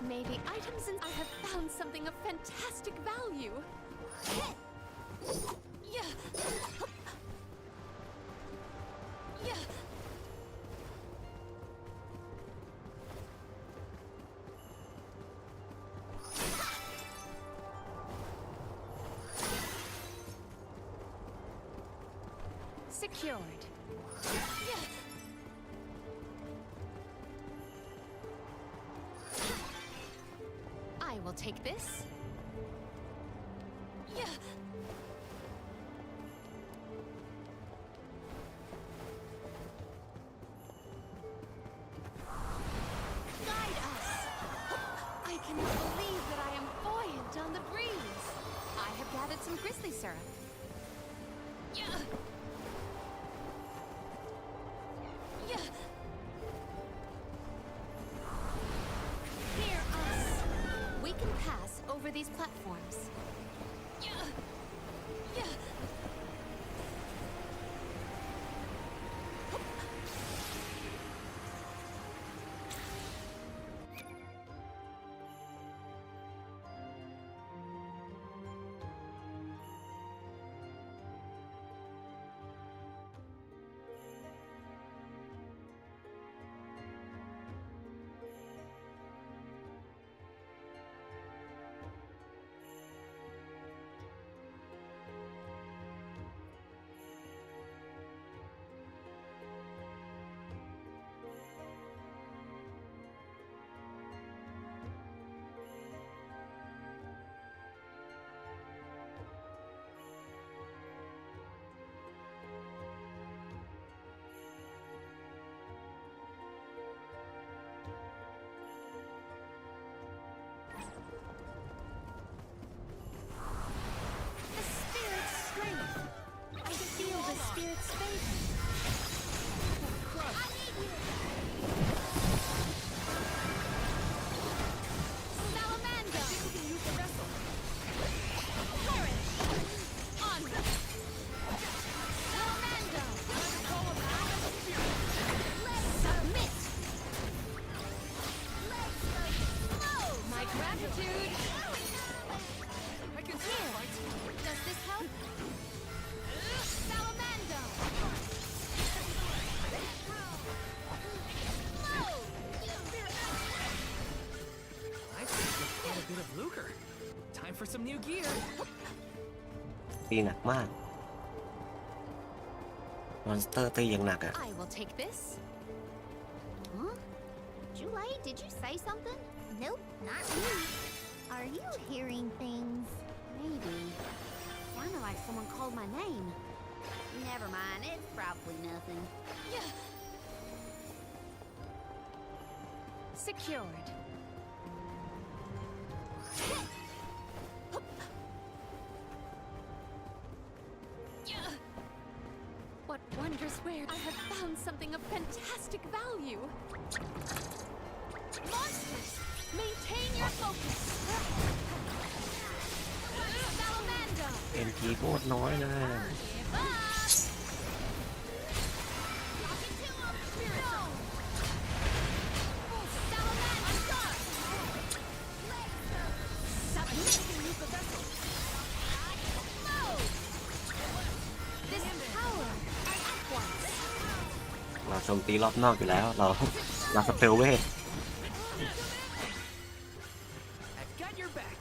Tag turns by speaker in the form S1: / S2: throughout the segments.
S1: May the items and I have found something of fantastic value. Yeah. Yeah. Secured. Yeah. I will take this. Yeah. Guide us. I cannot believe that I am buoyant on the breeze. I have gathered some grizzly syrup. Yeah. Yeah. Hear us. We can pass over these platforms. Yeah. Yeah. Spirit's favor. I need you. Salamander. I think we can use the vessel. Courage. Onward. Salamander. Let's submit. Let's flow. My gratitude. I can hear. Does this help? Salamander!
S2: I think we've got a bit of lucre. Time for some new gear.
S3: ตีหนักมากมอนสเตอร์ตีอย่างหนักอะ
S1: I will take this. Huh? Julie, did you say something?
S4: Nope, not me. Are you hearing things?
S1: Maybe. Sounded like someone called my name.
S4: Never mind, it's probably nothing.
S1: Yeah. Secured. Yeah. What wondrous wares! I have found something of fantastic value. Monsters, maintain your focus. Salamander.
S3: เอ็นพีโคตรน้อยเลย
S1: Give up. Lock it to him, Spirit. Salamander. Submit. Move. This power at once.
S3: เราโจมตีรอบนอกอยู่แล้วเราสเปลเวท
S2: I've got your back.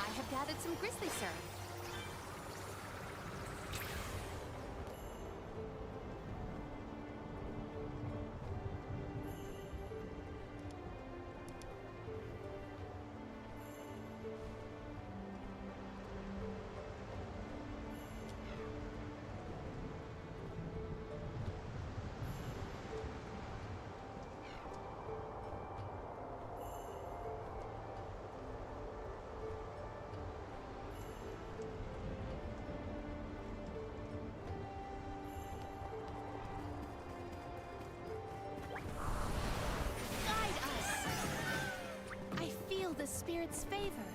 S1: I have gathered some grizzly syrup. Guide us. I feel the spirit's favor.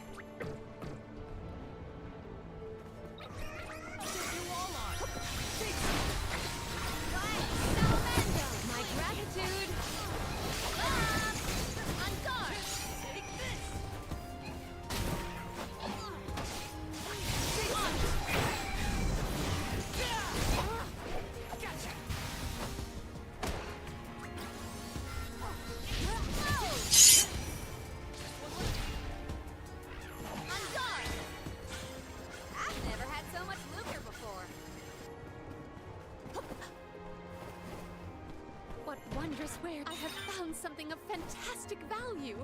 S1: wondrous where I have found something of fantastic value.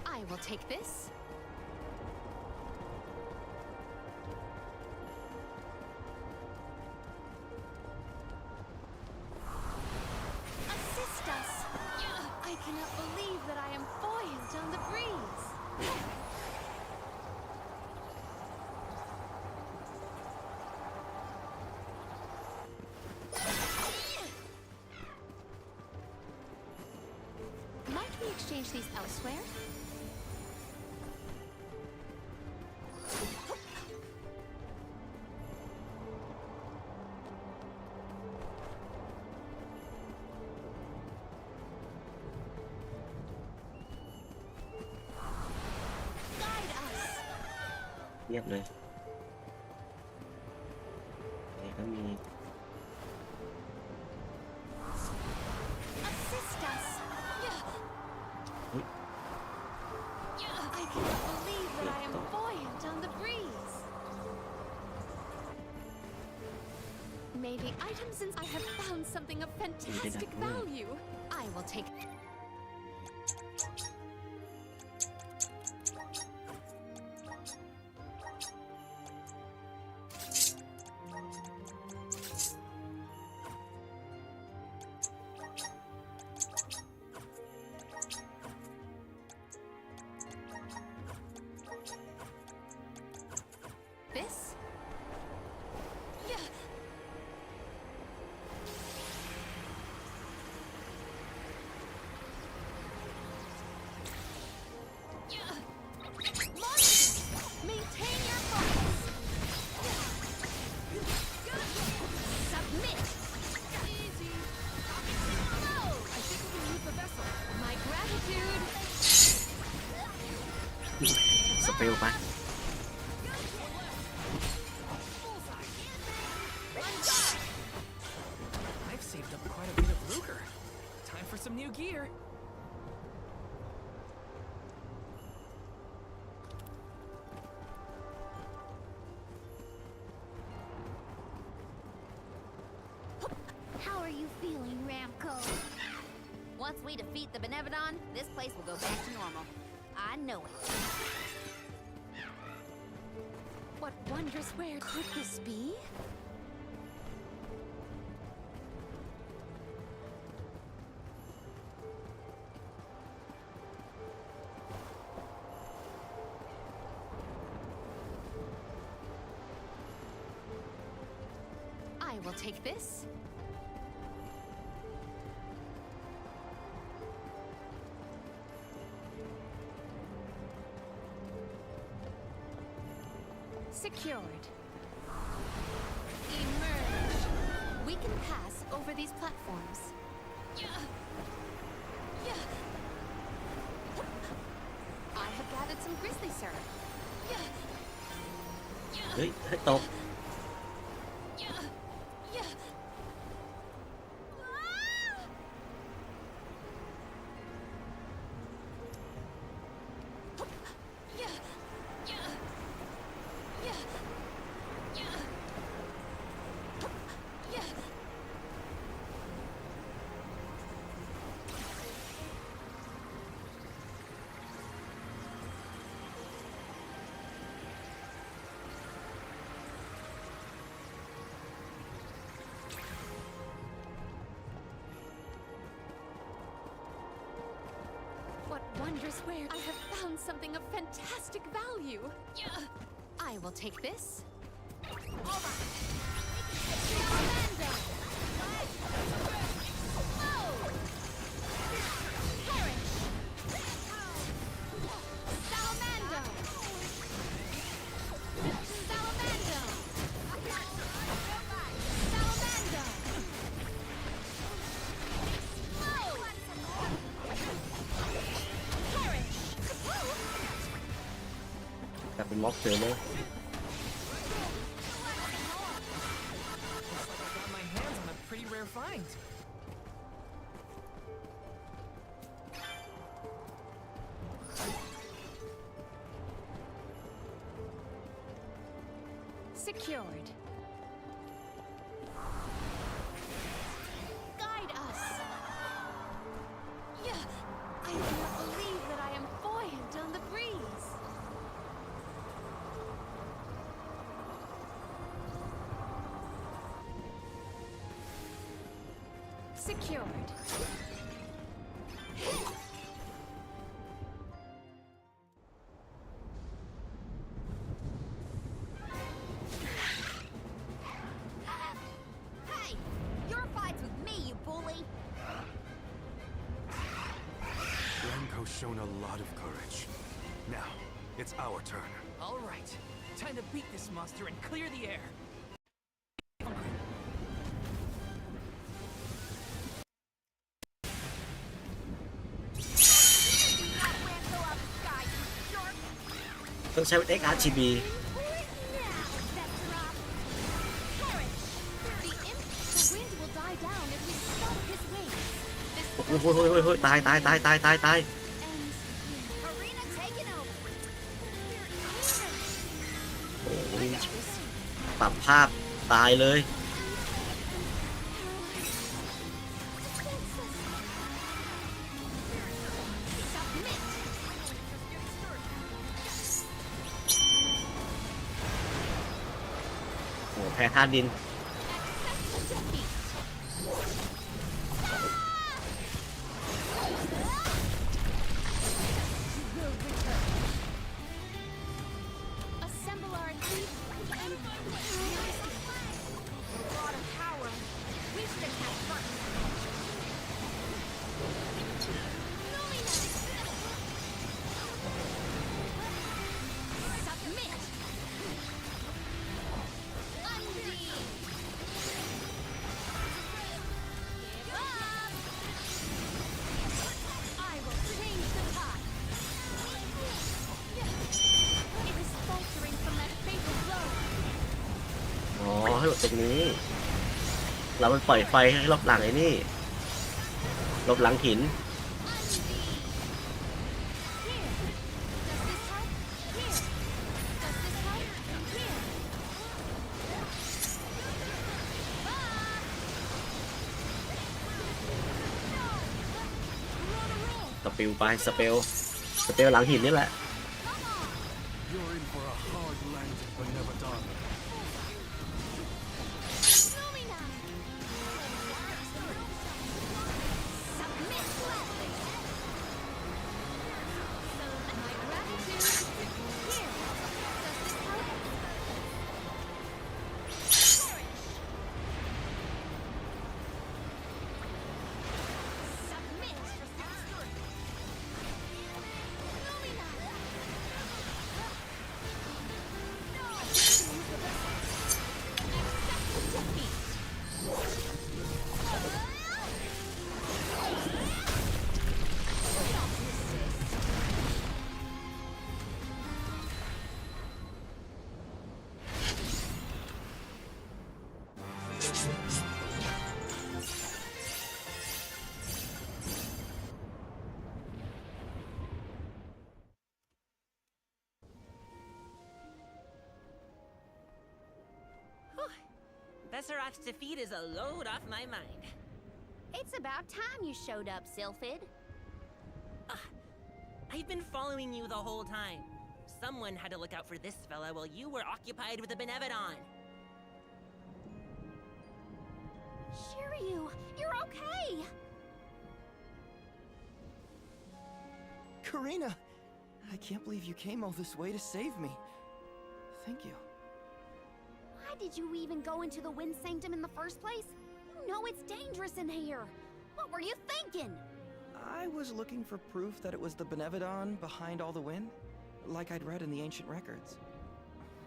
S1: I will take this. Assist us. I cannot believe that I am buoyant on the breeze. Might we exchange these elsewhere? Guide us.
S3: เรียบเลยนี่ก็มี
S1: Assist us.
S3: Ui.
S1: I cannot believe that I am buoyant on the breeze. Maybe items since I have found something of fantastic value. I will take. This? Monster! Maintain your focus! Submit! Easy! No! I think we can use the vessel. My gratitude!
S3: สเปลไป
S2: I've saved up quite a bit of lucre. Time for some new gear.
S4: How are you feeling, Ramco?
S5: Once we defeat the Benevodon, this place will go back to normal. I know it.
S1: What wondrous where could this be? I will take this. Secured. Emerge. We can pass over these platforms. I have gathered some grizzly syrup.
S3: เฮ้ยให้ตก
S1: What wondrous where I have found something of fantastic value. I will take this. Salamander! Perish! Salamander! Salamander! Salamander! Perish!
S3: กลายเป็นม็อบเจอเลย
S2: Looks like I got my hands on a pretty rare find.
S1: Secured. Guide us. Yeah, I cannot believe that I am buoyant on the breeze. Secured.
S5: Hey, your fight's with me, you bully.
S6: Blanco's shown a lot of courage. Now, it's our turn.
S2: All right, time to beat this monster and clear the air.
S5: Blanco out the sky, you jerk.
S3: ต้องใช้ XRGB
S1: Now, Sephiroth. Perish. The wind will die down if we stop his wings. This
S3: โอ้โหตาย
S1: and
S5: Arena taking over.
S3: โอ้ยปรับภาพตายเลย
S1: submit.
S3: โอ้แพ้ธาตุดิน
S1: Accept defeat. You will return. Assemble our elite and a lot of power. We should attack first. Submit. Undeed. Give up. I will change the tide. It is faltering from that fatal blow.
S3: อ๋อให้หลบตรงนี้ เรามันปล่อยไฟให้ลบหลังไอ้นี่ลบหลังหิน สปิลไปสเปลหลังหินนี่แหละ
S6: You're in for a hard landing, Benevadon.
S1: Submit gladly. My gratitude. Here. Does this help? Submit. Accept defeat.
S7: Besseroth's defeat is a load off my mind.
S5: It's about time you showed up, Sylphid.
S7: I've been following you the whole time. Someone had to look out for this fella while you were occupied with the Benevodon.
S5: Shiryu, you're okay.
S8: Karina! I can't believe you came all this way to save me. Thank you.
S5: Why did you even go into the Wind Sanctum in the first place? You know it's dangerous in here. What were you thinking?
S8: I was looking for proof that it was the Benevodon behind all the wind, like I'd read in the ancient records.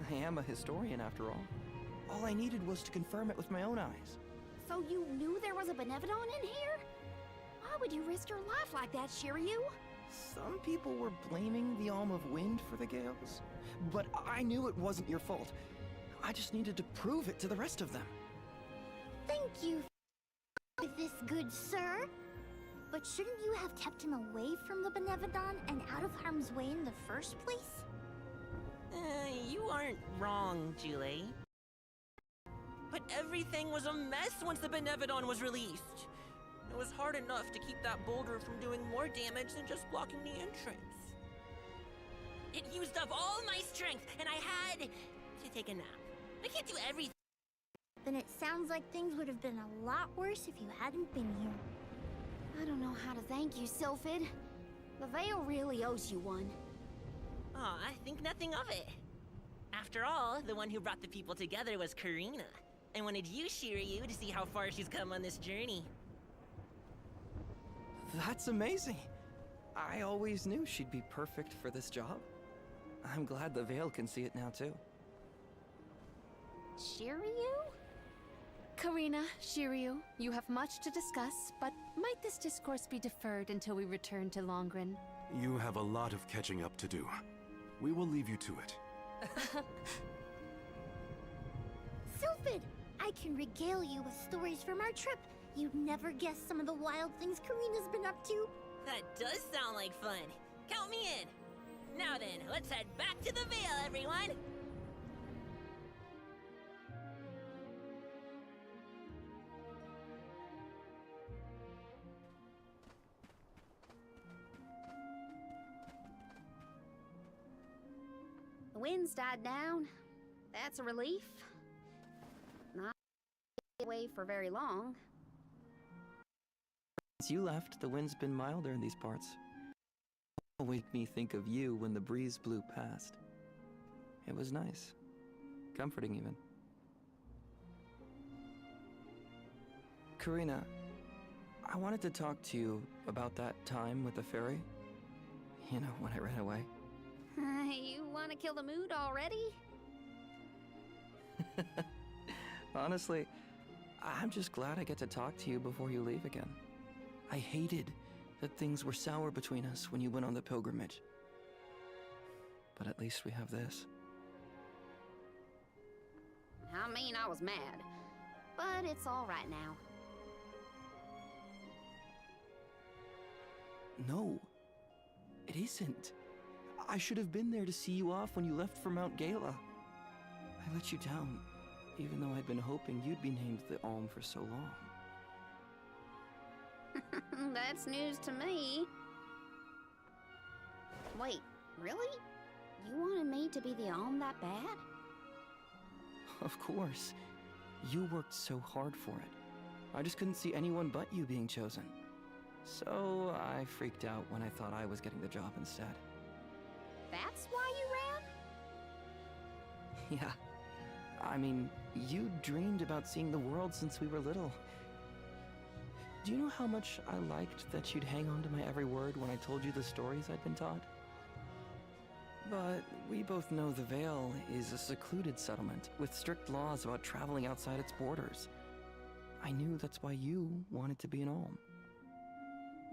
S8: I am a historian after all. All I needed was to confirm it with my own eyes.
S5: So you knew there was a Benevodon in here? Why would you risk your life like that, Shiryu?
S8: Some people were blaming the Alm of Wind for the gales, but I knew it wasn't your fault. I just needed to prove it to the rest of them.
S4: Thank you for this, good sir. But shouldn't you have kept him away from the Benevodon and out of harm's way in the first place?
S7: You aren't wrong, Jule. Everything was a mess once the Benevodon was released. It was hard enough to keep that boulder from doing more damage than just blocking the entrance. It used up all my strength, and I had to take a nap. I can't do everything.
S4: Then it sounds like things would have been a lot worse if you hadn't been here.
S5: I don't know how to thank you, Sylphid. The Veil really owes you one.
S7: Aw, I think nothing of it. After all, the one who brought the people together was Karina. I wanted you, Shiryu, to see how far she's come on this journey.
S8: That's amazing. I always knew she'd be perfect for this job. I'm glad the Veil can see it now, too.
S5: Shiryu?
S1: Karina, Shiryu, you have much to discuss, but might this discourse be deferred until we return to Longren?
S6: You have a lot of catching up to do. We will leave you to it.
S4: Sylphid, I can regale you with stories from our trip. You'd never guess some of the wild things Karina's been up to.
S7: That does sound like fun. Count me in. Now then, let's head back to the Veil, everyone.
S5: The wind's died down. That's a relief. Not away for very long.
S8: Since you left, the wind's been milder in these parts. It'll make me think of you when the breeze blew past. It was nice. Comforting, even. Karina, I wanted to talk to you about that time with the fairy. You know, when I ran away.
S5: You want to kill the mood already?
S8: Honestly, I'm just glad I get to talk to you before you leave again. I hated that things were sour between us when you went on the pilgrimage. But at least we have this.
S5: I mean, I was mad. But it's all right now.
S8: No, it isn't. I should have been there to see you off when you left for Mount Gala. I let you down, even though I'd been hoping you'd be named the Alm for so long.
S5: That's news to me. Wait, really? You wanted me to be the Alm that bad?
S8: Of course. You worked so hard for it. I just couldn't see anyone but you being chosen. So I freaked out when I thought I was getting the job instead.
S5: That's why you ran?
S8: Yeah. I mean, you dreamed about seeing the world since we were little. Do you know how much I liked that you'd hang on to my every word when I told you the stories I'd been taught? But we both know the Veil is a secluded settlement with strict laws about traveling outside its borders. I knew that's why you wanted to be an Alm.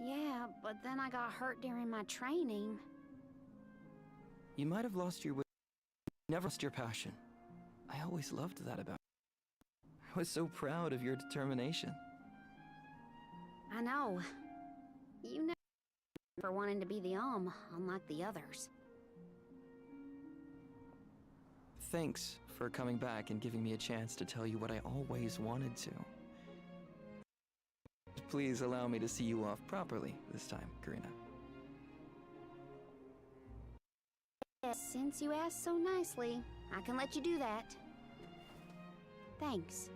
S5: Yeah, but then I got hurt during my training.
S8: You might have lost your will, never lost your passion. I always loved that about you. I was so proud of your determination.
S5: I know. You never for wanting to be the Alm, unlike the others.
S8: Thanks for coming back and giving me a chance to tell you what I always wanted to. Please allow me to see you off properly this time, Karina.
S5: Since you asked so nicely, I can let you do that. Thanks.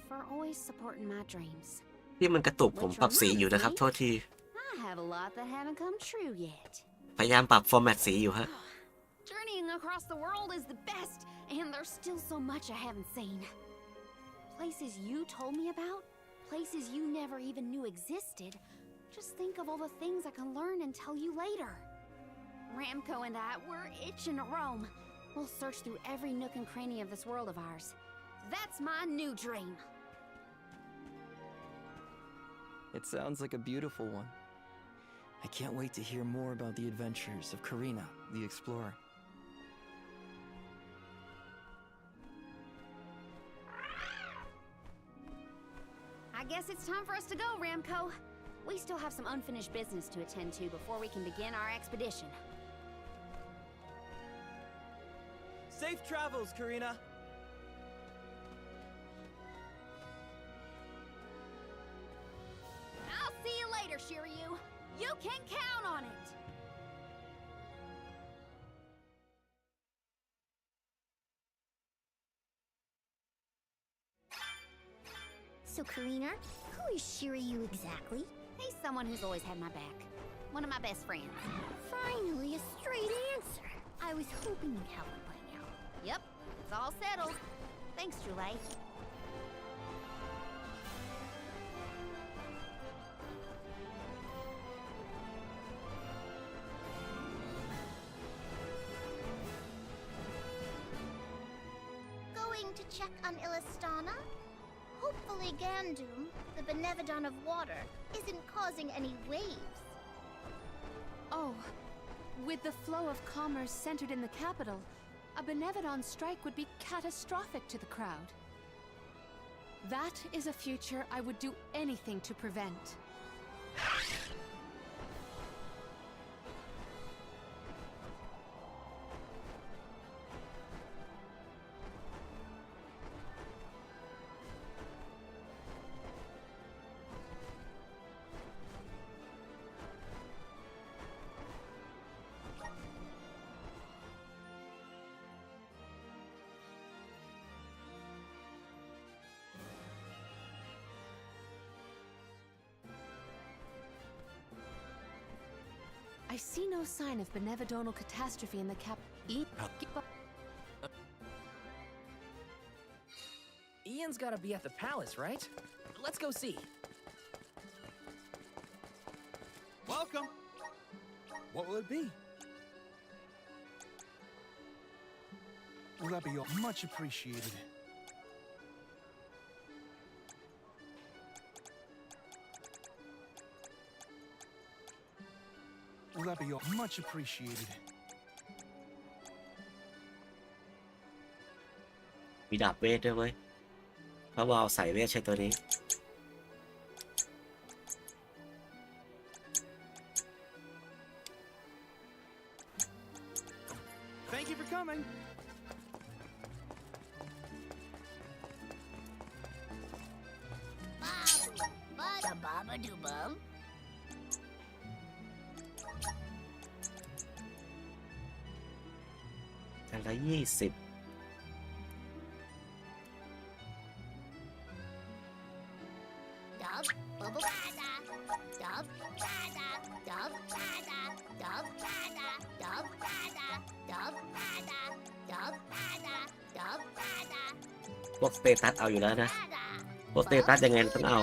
S5: For always supporting my dreams.
S3: ที่มันกระตุกผมปรับสีอยู่นะครับโทษที
S5: I have a lot that haven't come true yet.
S3: พยายามปรับฟอร์แมตสีอยู่ฮะ
S5: Journeying across the world is the best, and there's still so much I haven't seen. Places you told me about, places you never even knew existed. Just think of all the things I can learn and tell you later. Ramco and I, we're itching to roam. We'll search through every nook and cranny of this world of ours. That's my new dream.
S8: It sounds like a beautiful one. I can't wait to hear more about the adventures of Karina, the explorer.
S5: I guess it's time for us to go, Ramco. We still have some unfinished business to attend to before we can begin our expedition.
S8: Safe travels, Karina!
S4: so, Karina. Who is Shiryu exactly?
S5: He's someone who's always had my back. One of my best friends.
S4: Finally, a straight answer. I was hoping you'd have one by now.
S5: Yep, it's all settled. Thanks, Julie.
S4: Going to check on Illistana? Hopefully Gandum, the Benevodon of water, isn't causing any waves.
S1: Oh, with the flow of commerce centered in the capital, a Benevodon strike would be catastrophic to the crowd. That is a future I would do anything to prevent. I see no sign of benevodonal catastrophe in the
S2: Ian's gotta be at the palace, right? Let's go see.
S6: Welcome. What will it be? Will that be much appreciated? Will that be much appreciated?
S3: มีดาบเวทด้วยเว้ยเพราะว่าเอาใส่เวทใช้ตัวนี้
S6: Thank you for coming.
S4: Ba-ba-ba-doo-bum.
S3: อันละ20
S4: Dub, bubble da-da. Dub, da-da. Dub, da-da. Dub, da-da. Dub, da-da. Dub, da-da. Dub, da-da. Dub, da-da.
S3: พวกสเตตัสเอาอยู่แล้วนะ
S4: Da-da.
S3: พวกสเตตัสยังไงต้องเอา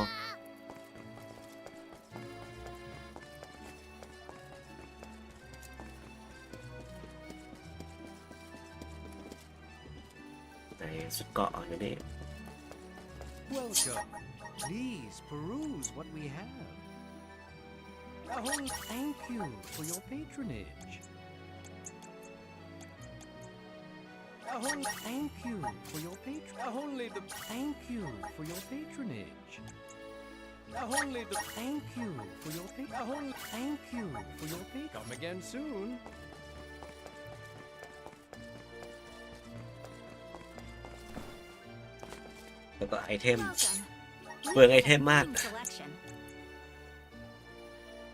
S3: ไหนสุดเกาะอยู่นี่
S9: Welcome. Please peruse what we have. Thank you for your patronage. Thank you for your Thank you for your patronage. Thank you for your Thank you for your
S6: Come again soon.
S3: แล้วก็ไอเทม
S5: Welcome.
S3: เปลืองไอเทมมาก
S5: Clean selection.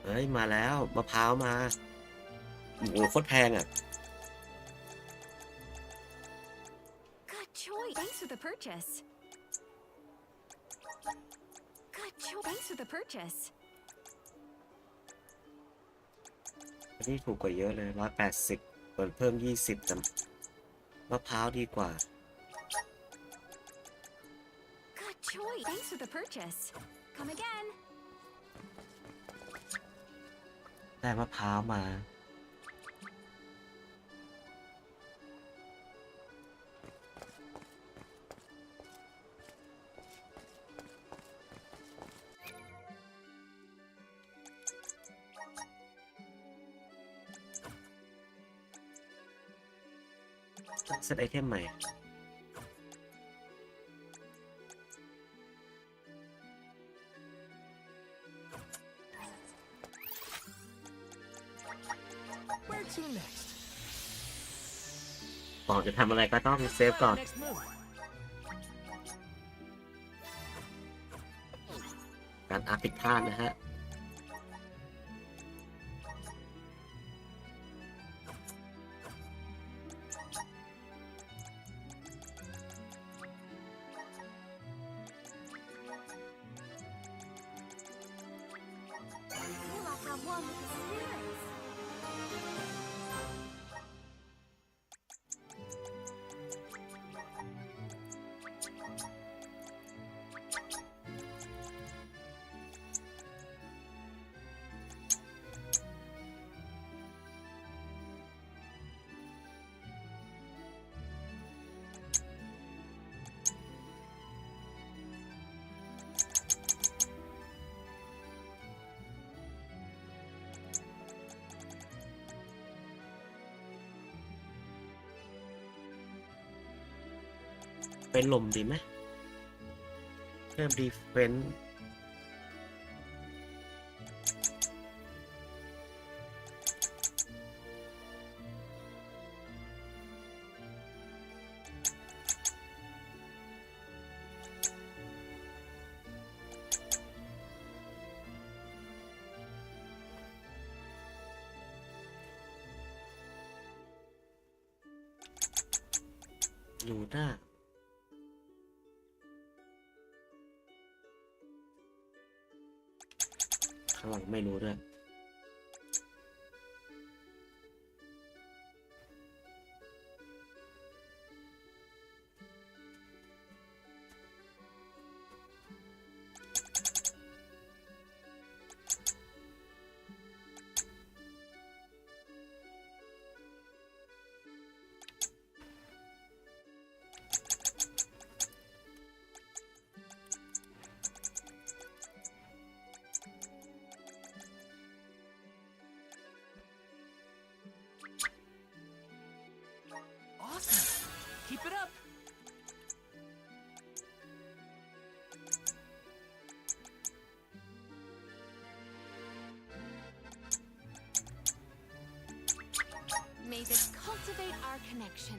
S3: เฮ้ย มาแล้วมะพร้าวมาโอ้โหโคตรแพงอ่ะ
S1: Good choice. Thanks for the purchase. Good choice. Thanks for the purchase.
S3: อันนี้ถูกกว่าเยอะเลย180ส่วนเพิ่ม20แต่มะพร้าวดีกว่า
S1: Good choice. Thanks for the purchase. Come again.
S3: ได้มะพร้าวมา เซตไอเทมใหม่
S2: Where to next?
S3: ก่อนจะทำอะไรก็ต้องเซฟก่อน
S2: Next move.
S3: การอัพผิดพลาดนะฮะ เป็นลมดีไหมเพิ่มดีเฟนส์อยู่หน้าข้างหลังไม่รู้ด้วย
S2: Awesome! Keep it up!
S1: May this cultivate our connection.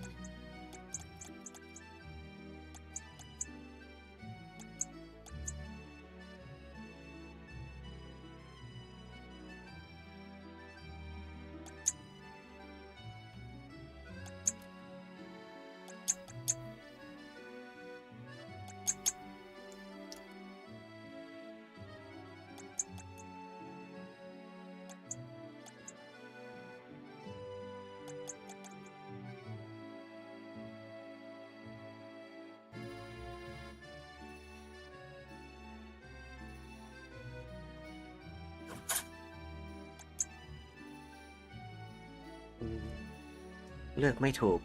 S3: เลือกไม่ถูก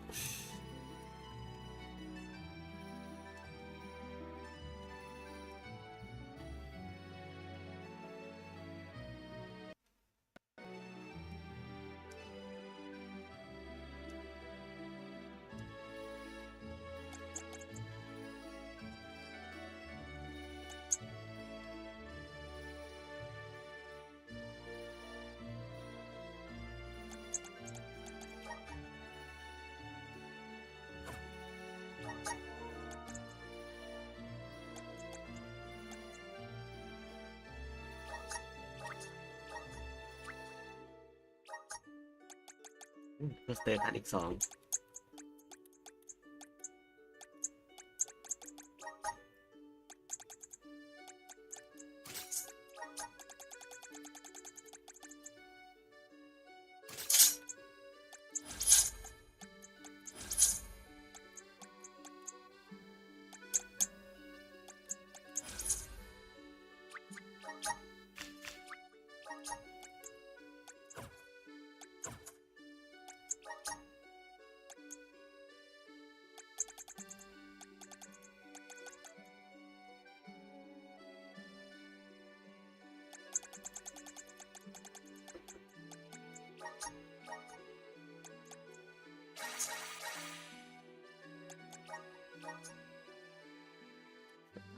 S3: ก็สเตตัสอีก2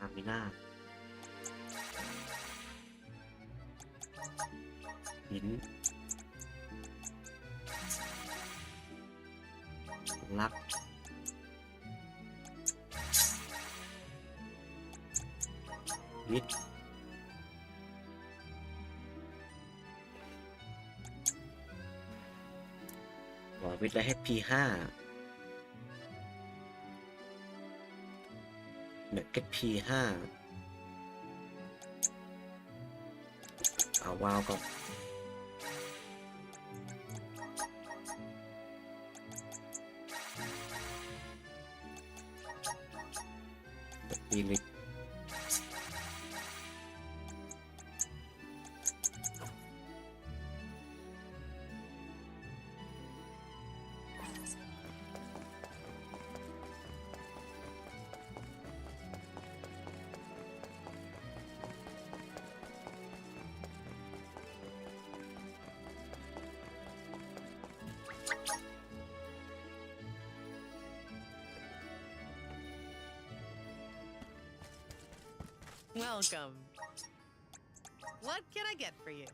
S3: อามิน่าหินลักวิทวิทย์และ HP5 เน็ต HP5 เอาวาวก่อนอีลิท
S10: Welcome. What can I get for you?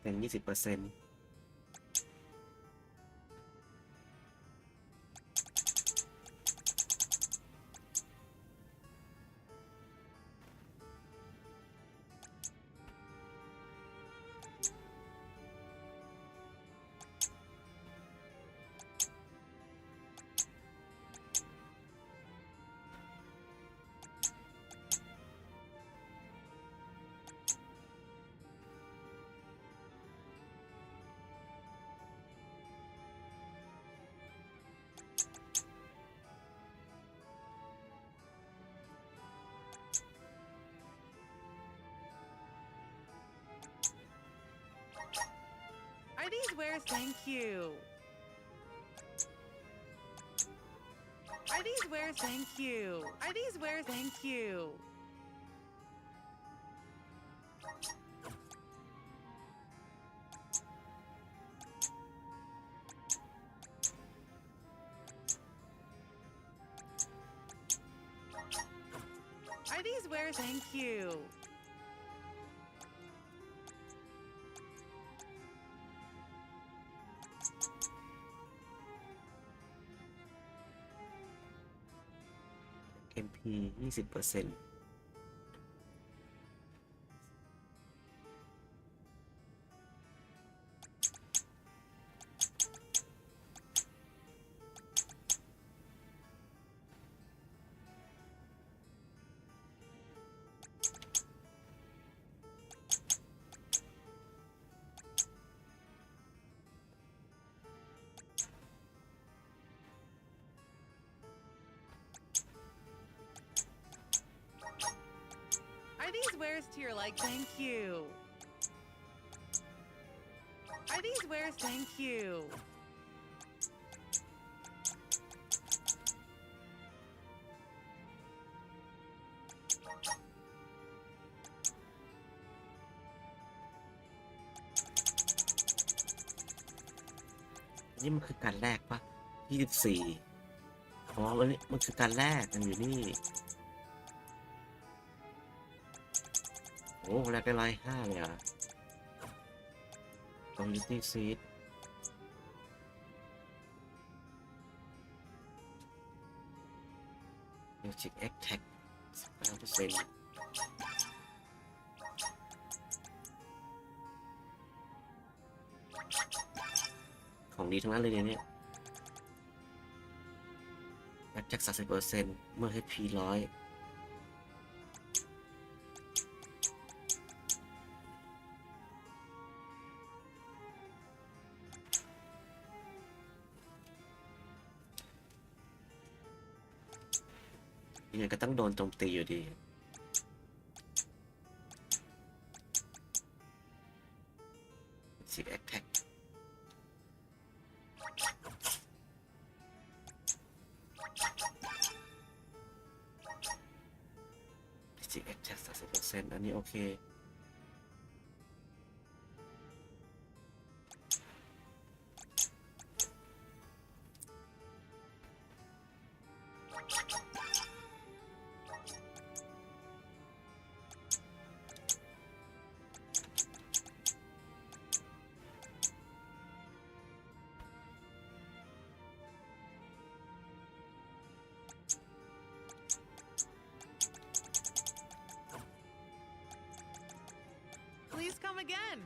S3: เป็น20%
S10: Are these wares? Thank you. Are these wares? Thank you. Are these wares? Thank you. Are these wares? Thank you.
S3: MP 20%
S10: Are these wares to your like? Thank you. Are these wares? Thank you. .
S3: นี่มันคือการแรกปะ24อ๋อมันคือการแรกมันอยู่นี่โอ้แรกได้105เลยอ่ะ Community Seed Music Attack 15% ของดีทั้งนั้นเลยเนี่ยแบ็คแจ็ค30%เมื่อ HP 100ยังไงก็ต้องโดนโจมตีอยู่ดีสิแอคแท็กสิแอคแท็ก30%อันนี้โอเค
S10: Please come again.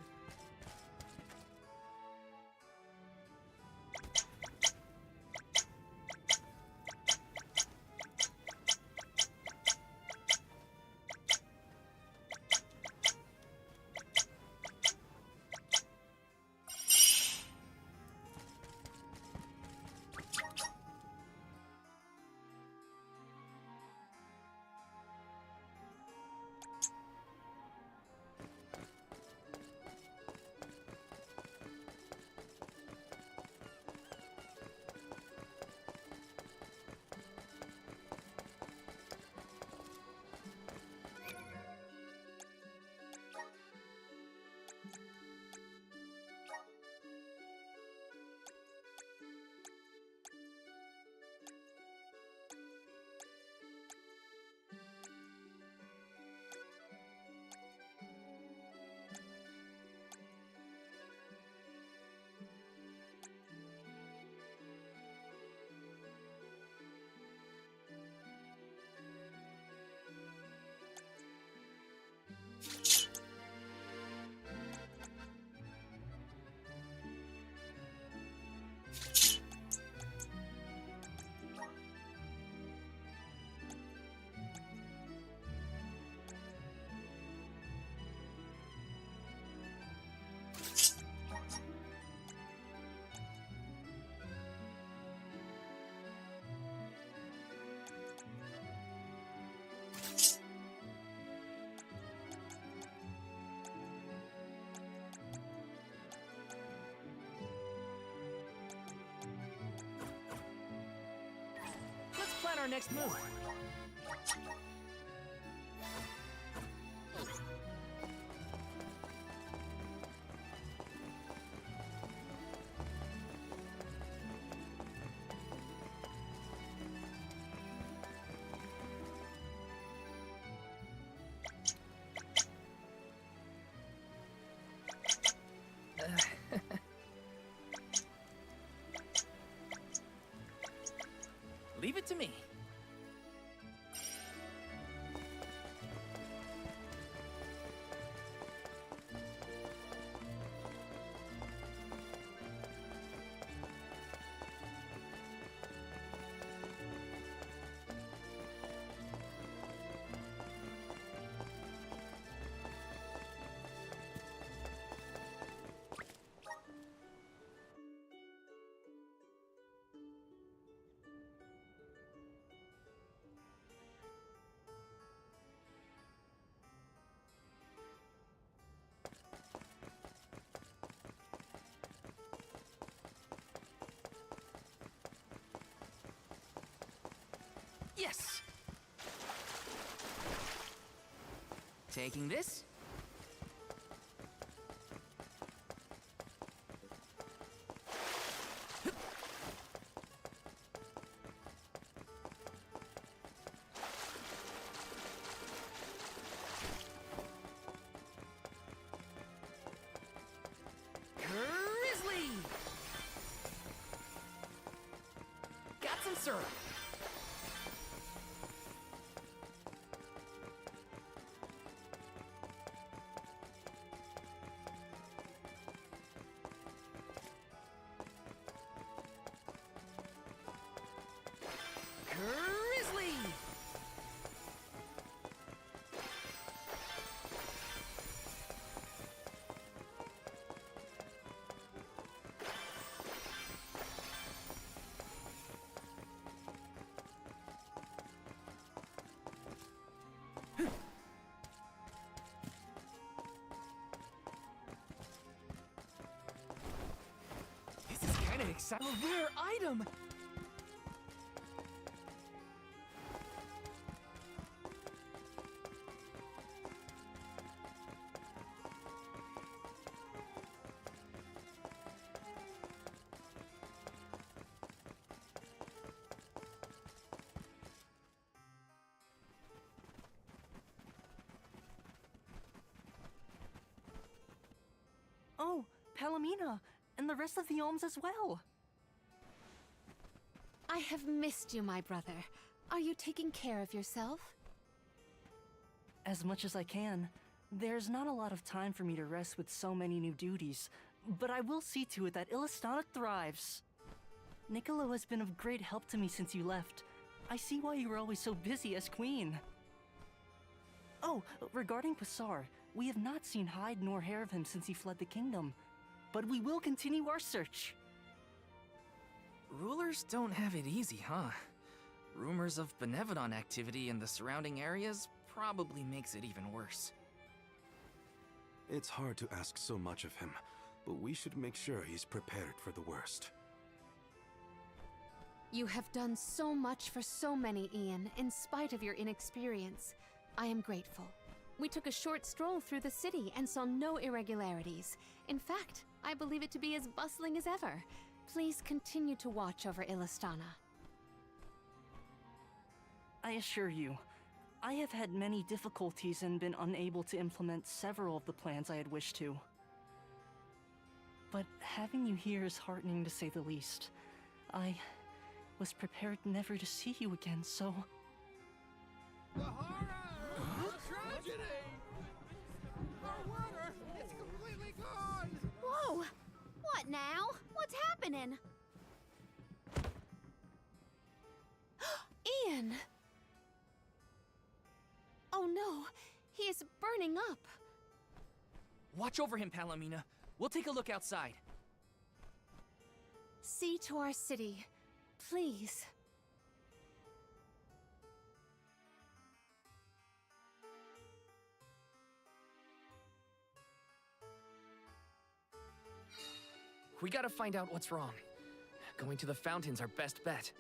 S2: our next move? Leave it to me. Yes! Taking this. Grizzly! Got some syrup. Grizzly! This is kind of exciting. A rare item!
S9: Oh, Palomina, and the rest of the alms as well.
S1: I have missed you, my brother. Are you taking care of yourself?
S9: As much as I can. There's not a lot of time for me to rest with so many new duties, but I will see to it that Illistana thrives. Niccolo has been of great help to me since you left. I see why you were always so busy as queen. Oh, regarding Passar, we have not seen hide nor hair of him since he fled the kingdom, but we will continue our search.
S2: Rulers don't have it easy, huh? Rumors of Benevodon activity in the surrounding areas probably makes it even worse.
S6: It's hard to ask so much of him, but we should make sure he's prepared for the worst.
S1: You have done so much for so many, Ian, in spite of your inexperience. I am grateful. We took a short stroll through the city and saw no irregularities. In fact, I believe it to be as bustling as ever. Please continue to watch over Illistana.
S9: I assure you, I have had many difficulties and been unable to implement several of the plans I had wished to. But having you here is heartening to say the least. I was prepared never to see you again, so...
S11: The horror! The tragedy! Our water! It's completely gone!
S5: Whoa! What now? What's happening?
S1: Ian! Oh no, he is burning up.
S2: Watch over him, Palomina. We'll take a look outside.
S1: See to our city, please.
S2: We gotta find out what's wrong. Going to the fountain's our best bet.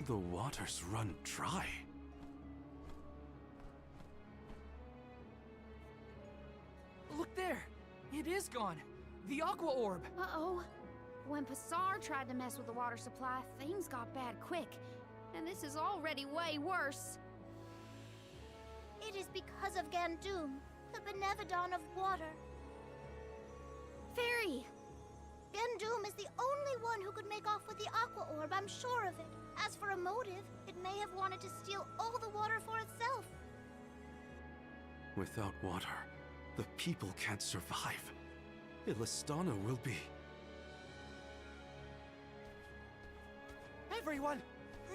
S6: The waters run dry.
S2: Look there! It is gone! The aqua orb!
S5: Uh-oh. When Passar tried to mess with the water supply, things got bad quick. And this is already way worse.
S4: It is because of Gandoom, the Benevodon of water.
S5: Fairy!
S4: Gandoom is the only one who could make off with the aqua orb, I'm sure of it. As for a motive, it may have wanted to steal all the water for itself.
S6: Without water, the people can't survive. Illistana will be...
S12: Everyone!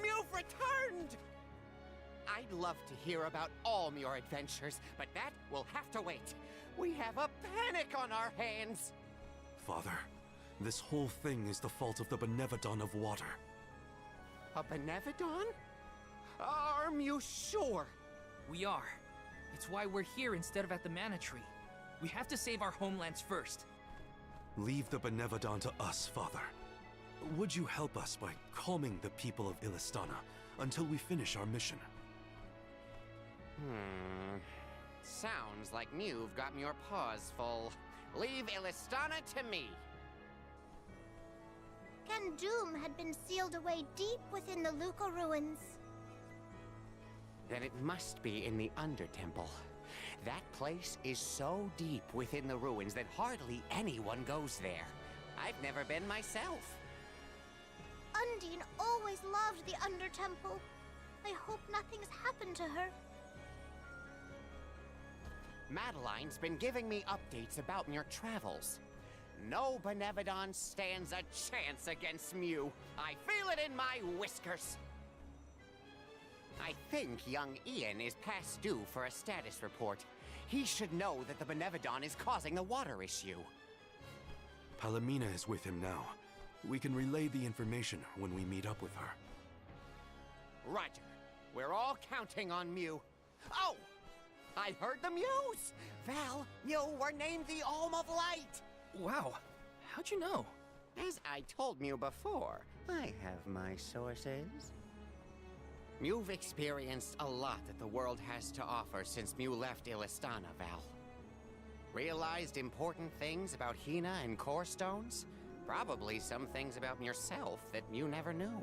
S12: Mew've returned! I'd love to hear about all your adventures, but that will have to wait. We have a panic on our hands!
S6: Father, this whole thing is the fault of the Benevodon of water.
S12: A Benevodon? Are you sure?
S2: We are. It's why we're here instead of at the Mana Tree. We have to save our homelands first.
S6: Leave the Benevodon to us, Father. Would you help us by calming the people of Illistana until we finish our mission?
S12: Sounds like Mew've got your paws full. Leave Illistana to me.
S4: Gandoom had been sealed away deep within the Luca ruins.
S12: Then it must be in the Undertemple. That place is so deep within the ruins that hardly anyone goes there. I've never been myself.
S4: Undine always loved the Undertemple. I hope nothing's happened to her.
S12: Madeline's been giving me updates about your travels. No Benevodon stands a chance against Mew. I feel it in my whiskers. I think young Ian is past due for a status report. He should know that the Benevodon is causing the water issue.
S6: Palomina is with him now. We can relay the information when we meet up with her.
S12: Roger. We're all counting on Mew. Oh! I heard the Mews! Val, you were named the Alm of Light!
S2: Wow. How'd you know?
S12: As I told Mew before, I have my sources. Mew've experienced a lot that the world has to offer since Mew left Illistana, Val. Realized important things about Hina and Core Stones? Probably some things about yourself that Mew never knew.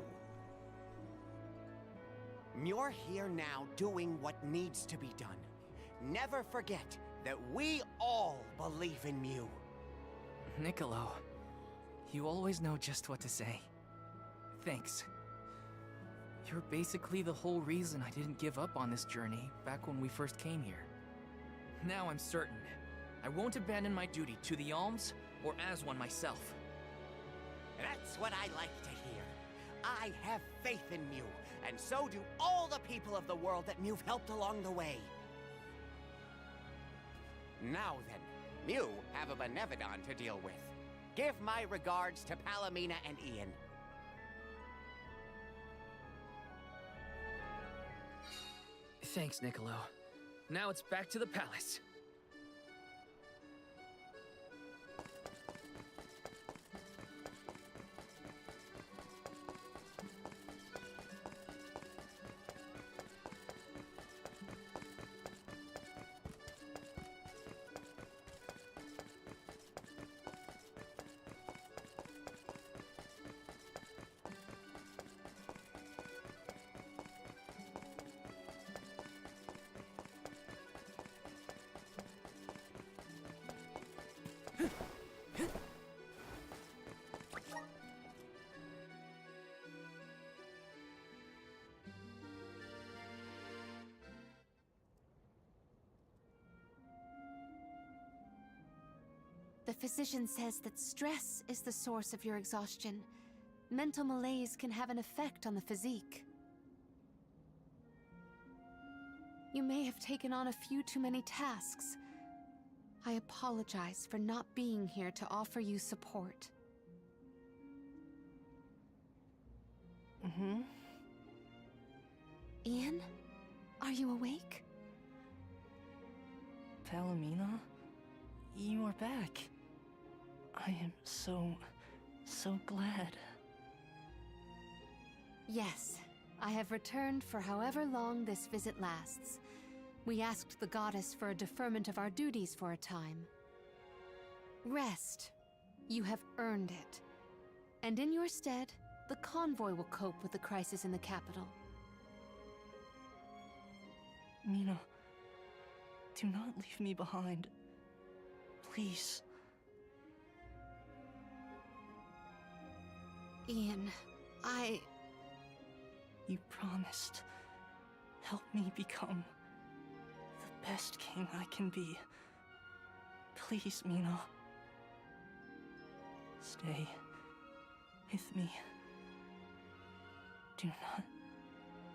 S12: You're here now doing what needs to be done. Never forget that we all believe in Mew.
S2: Niccolo, you always know just what to say. Thanks. You're basically the whole reason I didn't give up on this journey back when we first came here. Now I'm certain I won't abandon my duty to the Alms or as one myself.
S12: That's what I like to hear. I have faith in Mew, and so do all the people of the world that Mew've helped along the way. Now then, Mew have a Benevodon to deal with. Give my regards to Palomina and Ian.
S2: Thanks, Niccolo. Now it's back to the palace.
S1: The physician says that stress is the source of your exhaustion. Mental malaise can have an effect on the physique. You may have taken on a few too many tasks. I apologize for not being here to offer you support. Ian, are you awake?
S9: Palomina, you are back. I am so glad.
S1: Yes, I have returned for however long this visit lasts. We asked the goddess for a deferment of our duties for a time. Rest. You have earned it. And in your stead, the convoy will cope with the crisis in the capital.
S9: Mina, do not leave me behind. Please.
S1: Ian,
S9: You promised. Help me become the best king I can be. Please, Mina. Stay with me. Do not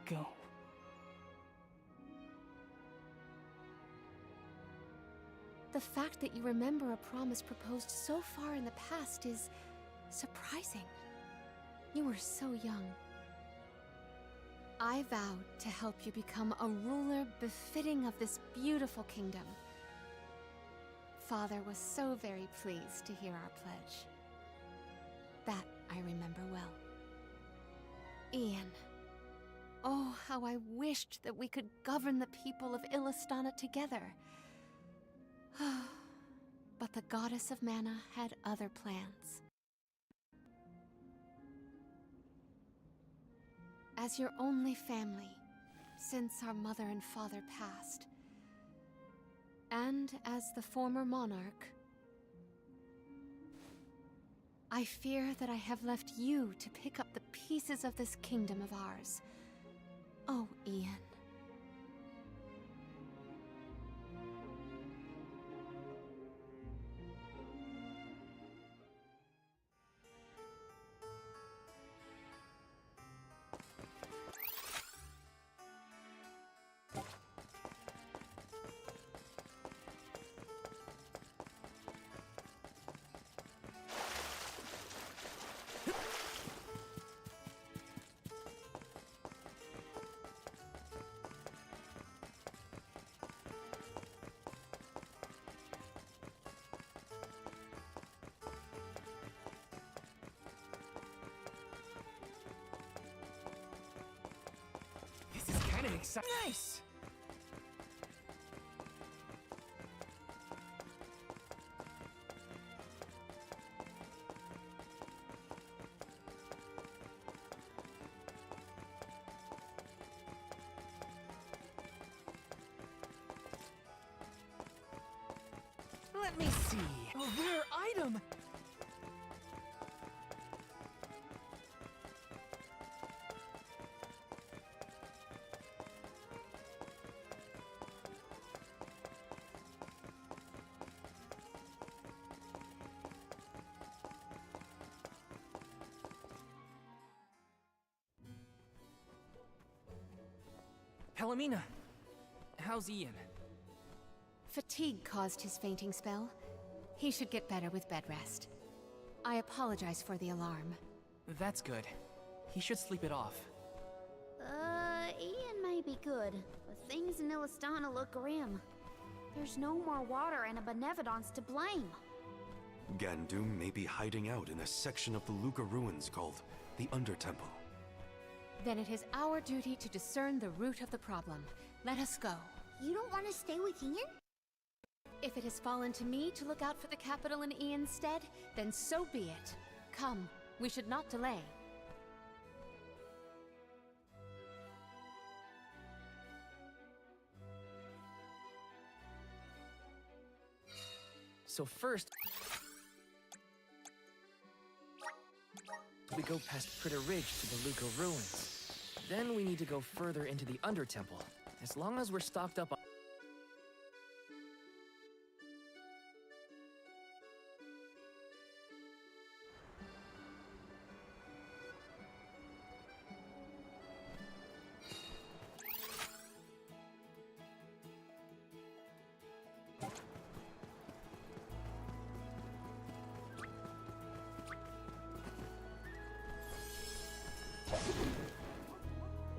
S9: go.
S1: The fact that you remember a promise proposed so far in the past is surprising. You were so young. I vowed to help you become a ruler befitting of this beautiful kingdom. Father was so very pleased to hear our pledge. That I remember well. Ian, oh, how I wished that we could govern the people of Illistana together. But the goddess of mana had other plans. As your only family, since our mother and father passed, and as the former monarch, I fear that I have left you to pick up the pieces of this kingdom of ours. Oh, Ian.
S2: This is kind of exciting. Nice! Let me see. A rare item! Hellamina, how's Ian?
S1: Fatigue caused his fainting spell. He should get better with bed rest. I apologize for the alarm.
S2: That's good. He should sleep it off.
S5: Ian may be good, but things in Illistana look grim. There's no more water and a Benevolence to blame.
S6: Gandum may be hiding out in a section of the Luca ruins called the Undertemple.
S1: Then it is our duty to discern the root of the problem. Let us go.
S4: You don't want to stay with Ian?
S1: If it has fallen to me to look out for the capital in Ian's stead, then so be it. Come, we should not delay.
S2: So first, we go past Critter Ridge to the Luca ruins. Then we need to go further into the Undertemple. As long as we're stocked up on...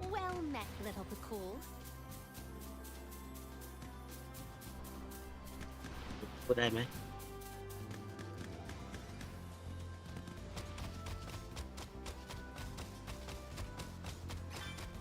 S1: Well met, little Bakul.
S3: พูดได้ไหม
S1: I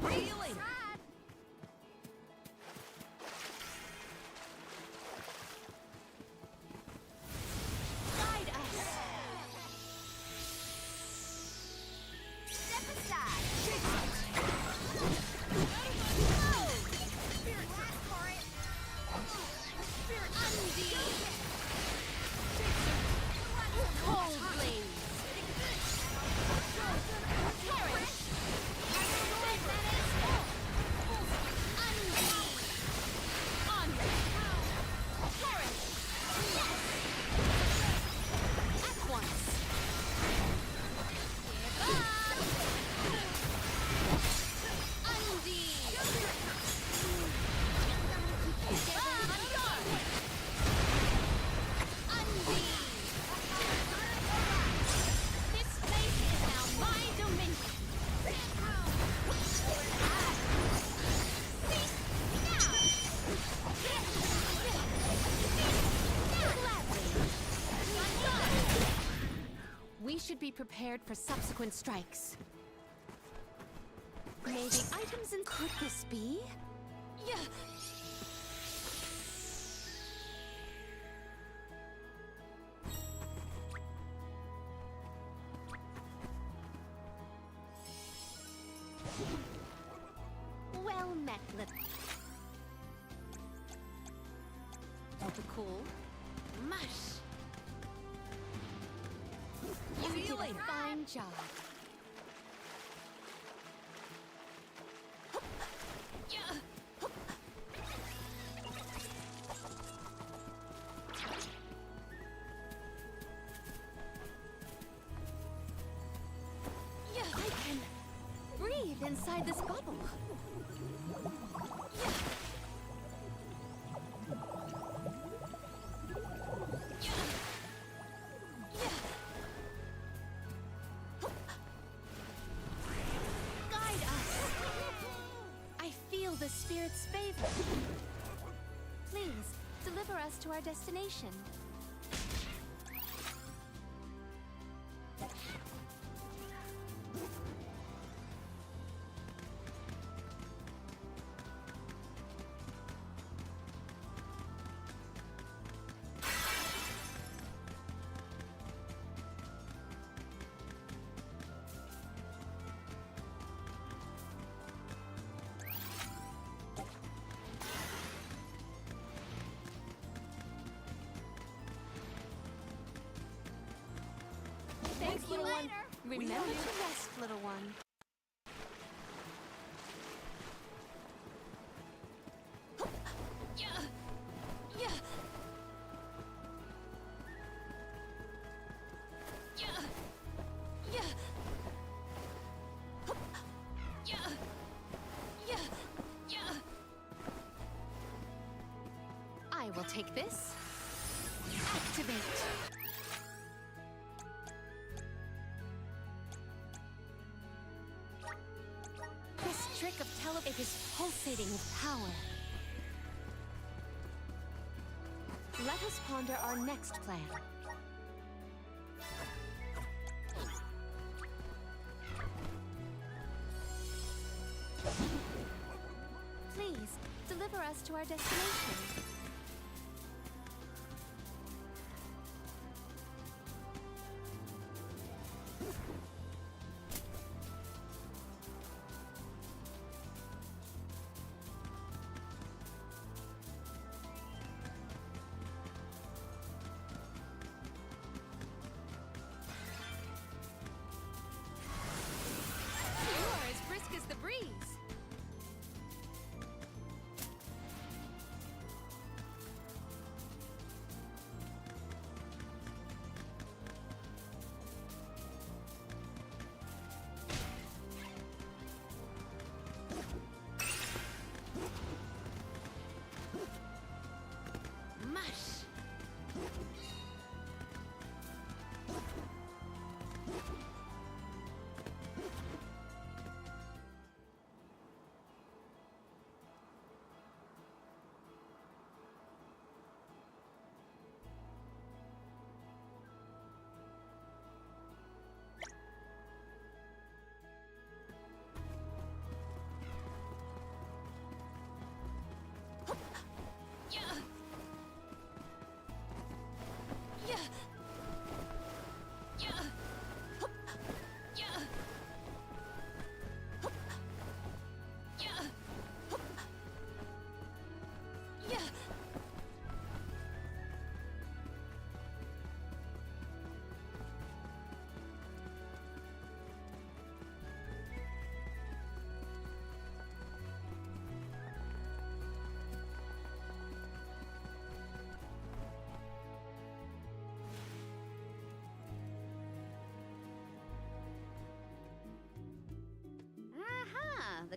S5: Really? Guide us.
S4: Step aside.
S5: Cold blaze. Perish. Onward. Perish. At once. Give up. Undeed. Give up. On guard. Undeed. This place is now my dominion.
S1: We should be prepared for subsequent strikes. May the items in could this be?
S5: Yeah.
S1: Well met, little.
S5: Out the cool.
S1: Mush. You did a fine job. I can breathe inside this bubble. Guide us. I feel the spirit's favor. Please, deliver us to our destination. Thanks, little one. Remember to rest, little one. I will take this. Activate. This trick of it is pulsating with power. Let us ponder our next plan. Please, deliver us to our destination. The breeze. Mush.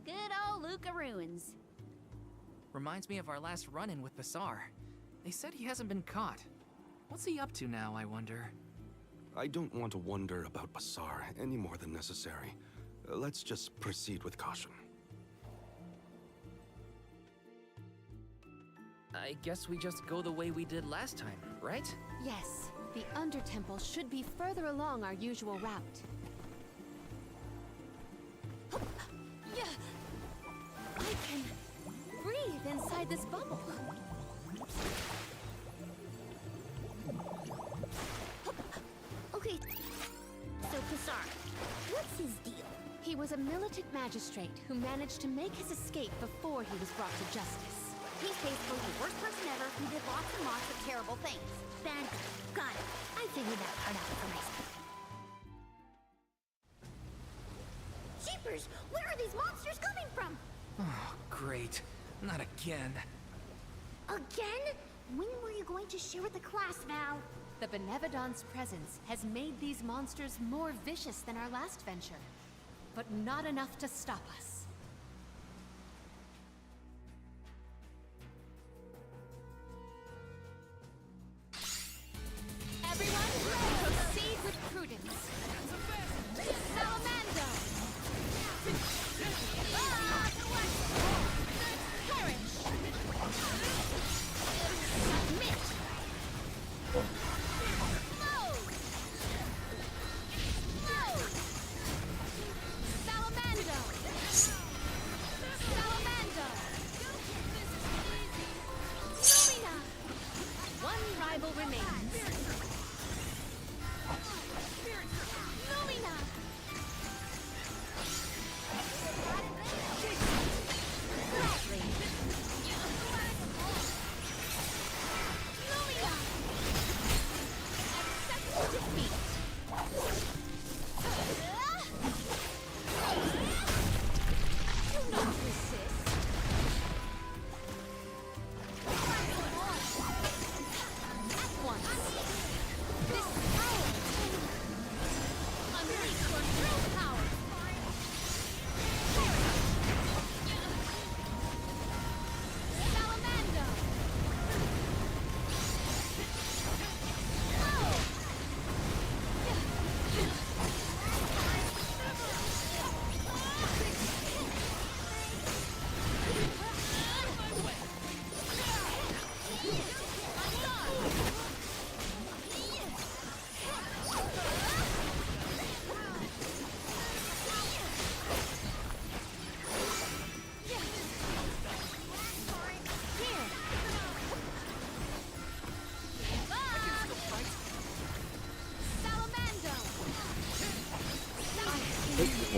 S5: good old Luca ruins.
S2: Reminds me of our last run-in with Basar. They said he hasn't been caught. What's he up to now, I wonder?
S6: I don't want to wonder about Basar any more than necessary. Let's just proceed with caution.
S2: I guess we just go the way we did last time, right?
S1: Yes, the Undertemple should be further along our usual route. I can breathe inside this bubble.
S4: Okay, so Kasar, what's his deal?
S1: He was a militant magistrate who managed to make his escape before he was brought to justice.
S5: He's basically the worst person ever who did lots and lots of terrible things.
S4: Bad guy. Got it. I figured that part out for myself. Jeepers! Where are these monsters coming from?
S2: Oh, great. Not again.
S4: Again? When were you going to share with the class, Val?
S1: The Benevodon's presence has made these monsters more vicious than our last venture, but not enough to stop us. Everyone, proceed with prudence. Salamando! Perish! Submit! Salamando! Salamando! Lumina! One rival remains. Lumina! Gladly. Lumina! Accept defeat. Do not resist. At once. This power. Unleash your true power. Salamando. Salamando.
S3: เฮ้ยโอ้โห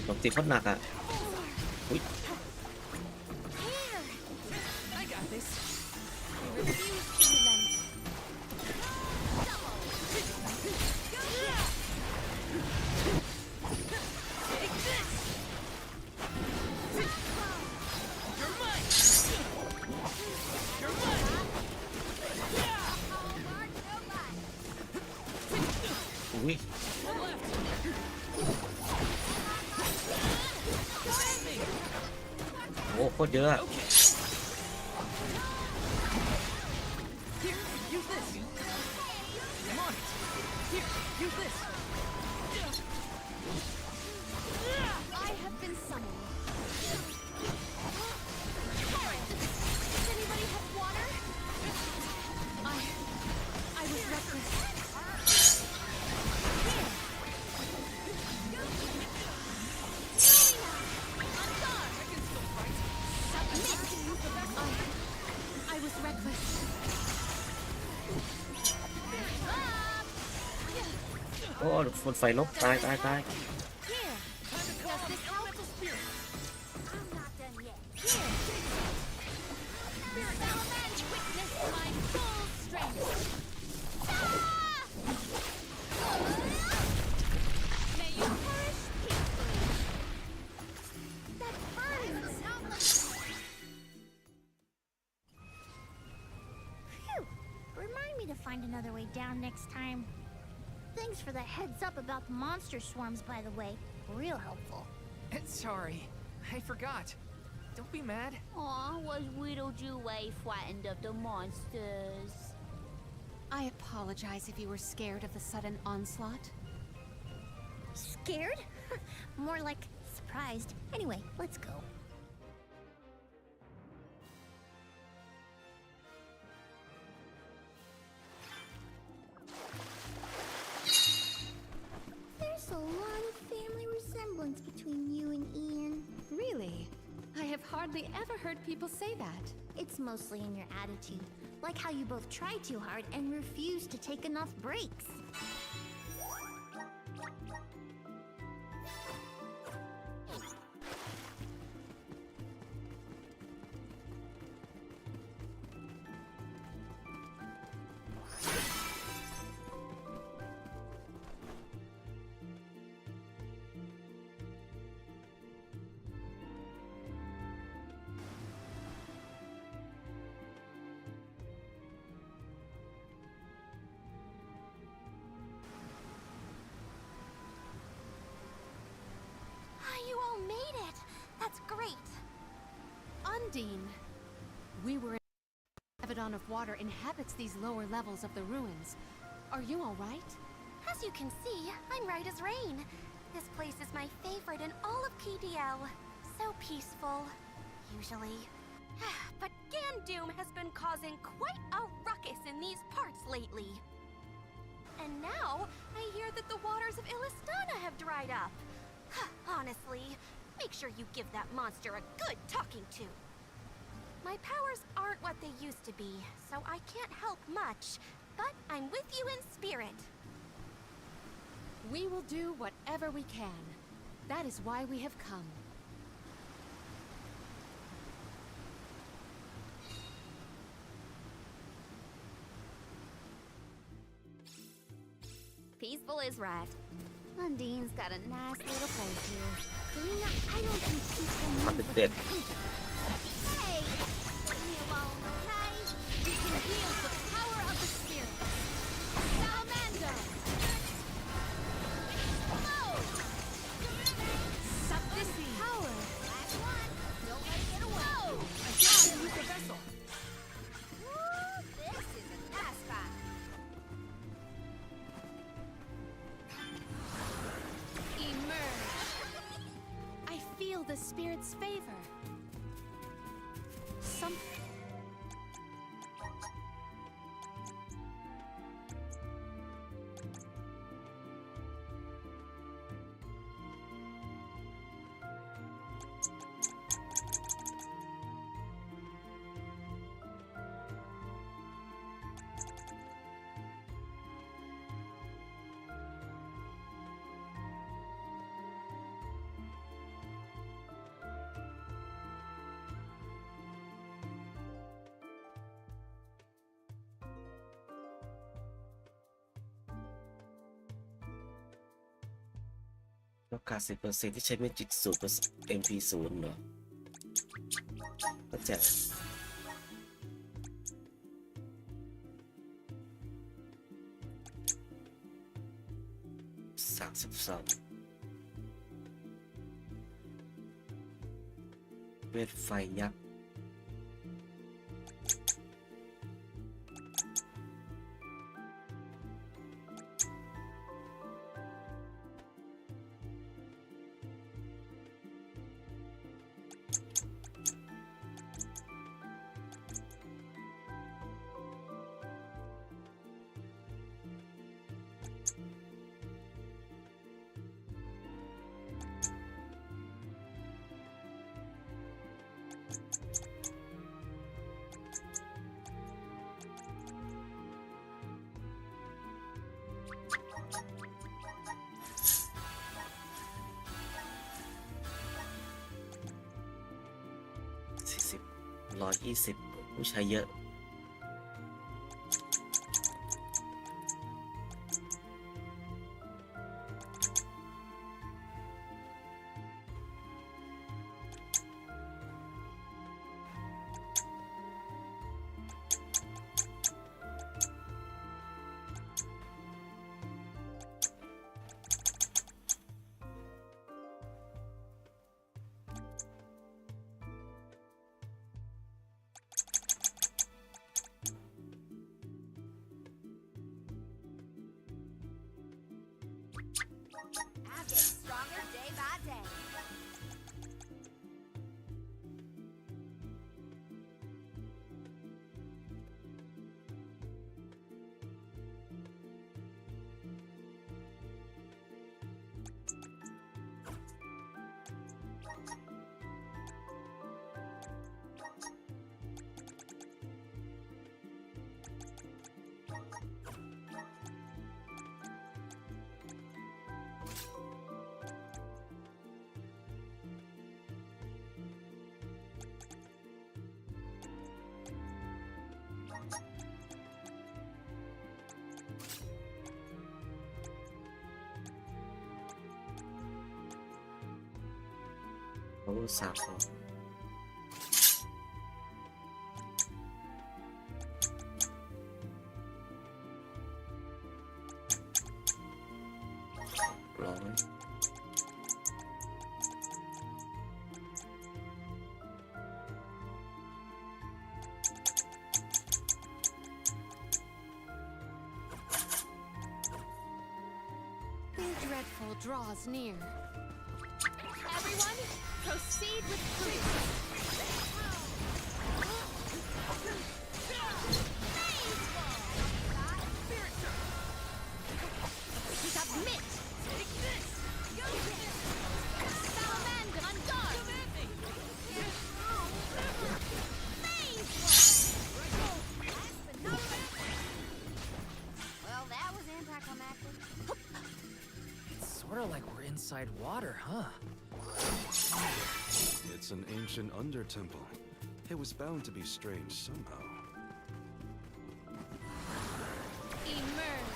S3: โจมตีโคตรหนักอ่ะอุ้ย
S1: Here.
S2: I got this.
S1: We refuse to relent.
S2: Take this! You're mine! You're mine!
S3: อุ้ย
S2: One left!
S3: โอ้โคตรเยอะอะ
S2: Okay. Here, use this. I'm on it. Here, use this.
S1: I have been summoned. Does anybody have water? I was reckless. Here. I was reckless.
S3: โอ้ฝนไฟลบตายตายตาย
S1: Here. Does this help?
S4: I'm not done yet.
S1: Here. Salamander, witness my full strength. May you perish peacefully. That burns.
S4: Phew. Remind me to find another way down next time. Thanks for the heads up about the monster swarms, by the way. Real helpful.
S2: Sorry, I forgot. Don't be mad.
S5: Aw, was Whittlejeway frightened of the monsters?
S1: I apologize if you were scared of the sudden onslaught.
S4: Scared? More like surprised. Anyway, let's go. There's a lot of family resemblance between you and Ian.
S1: Really? I have hardly ever heard people say that.
S4: It's mostly in your attitude. Like how you both try too hard and refuse to take enough breaks.
S5: You all made it! That's great!
S1: Undine! We were Abaddon of Water inhabits these lower levels of the ruins. Are you all right?
S5: As you can see, I'm right as rain. This place is my favorite in all of KDL. So peaceful, usually. But Gandoom has been causing quite a ruckus in these parts lately. And now, I hear that the waters of Illistana have dried up. Honestly, make sure you give that monster a good talking to. My powers aren't what they used to be, so I can't help much, but I'm with you in spirit.
S1: We will do whatever we can. That is why we have come.
S5: Peaceful is right. Undine's got a nice little place here. Karina, I don't think peaceful means what you think. Hey! Leave me alone, okay?
S1: We can wield the power of the spirit. Salamander!
S5: Whoa!
S1: Suck this power!
S5: Last one! Don't let it get away!
S1: I gotta use the vessel!
S5: Woo! This is a nice spot.
S1: Emerge! I feel the spirit's favor. Some...
S3: โอกาส 10% ที่ใช้เมจิกสูตร MP0 เหรอก็แจ๋ว32เวทไฟยักษ์120ผู้ใช้เยอะ เขาสาวร้อย
S1: The dreadful draws near. Everyone, proceed with prudence. Submit! Take this! Salamander on guard!
S5: Well, that was anticlimactic.
S2: It's sort of like we're inside water, huh?
S6: It's an ancient under-temple. It was bound to be strange somehow.
S1: Emerge.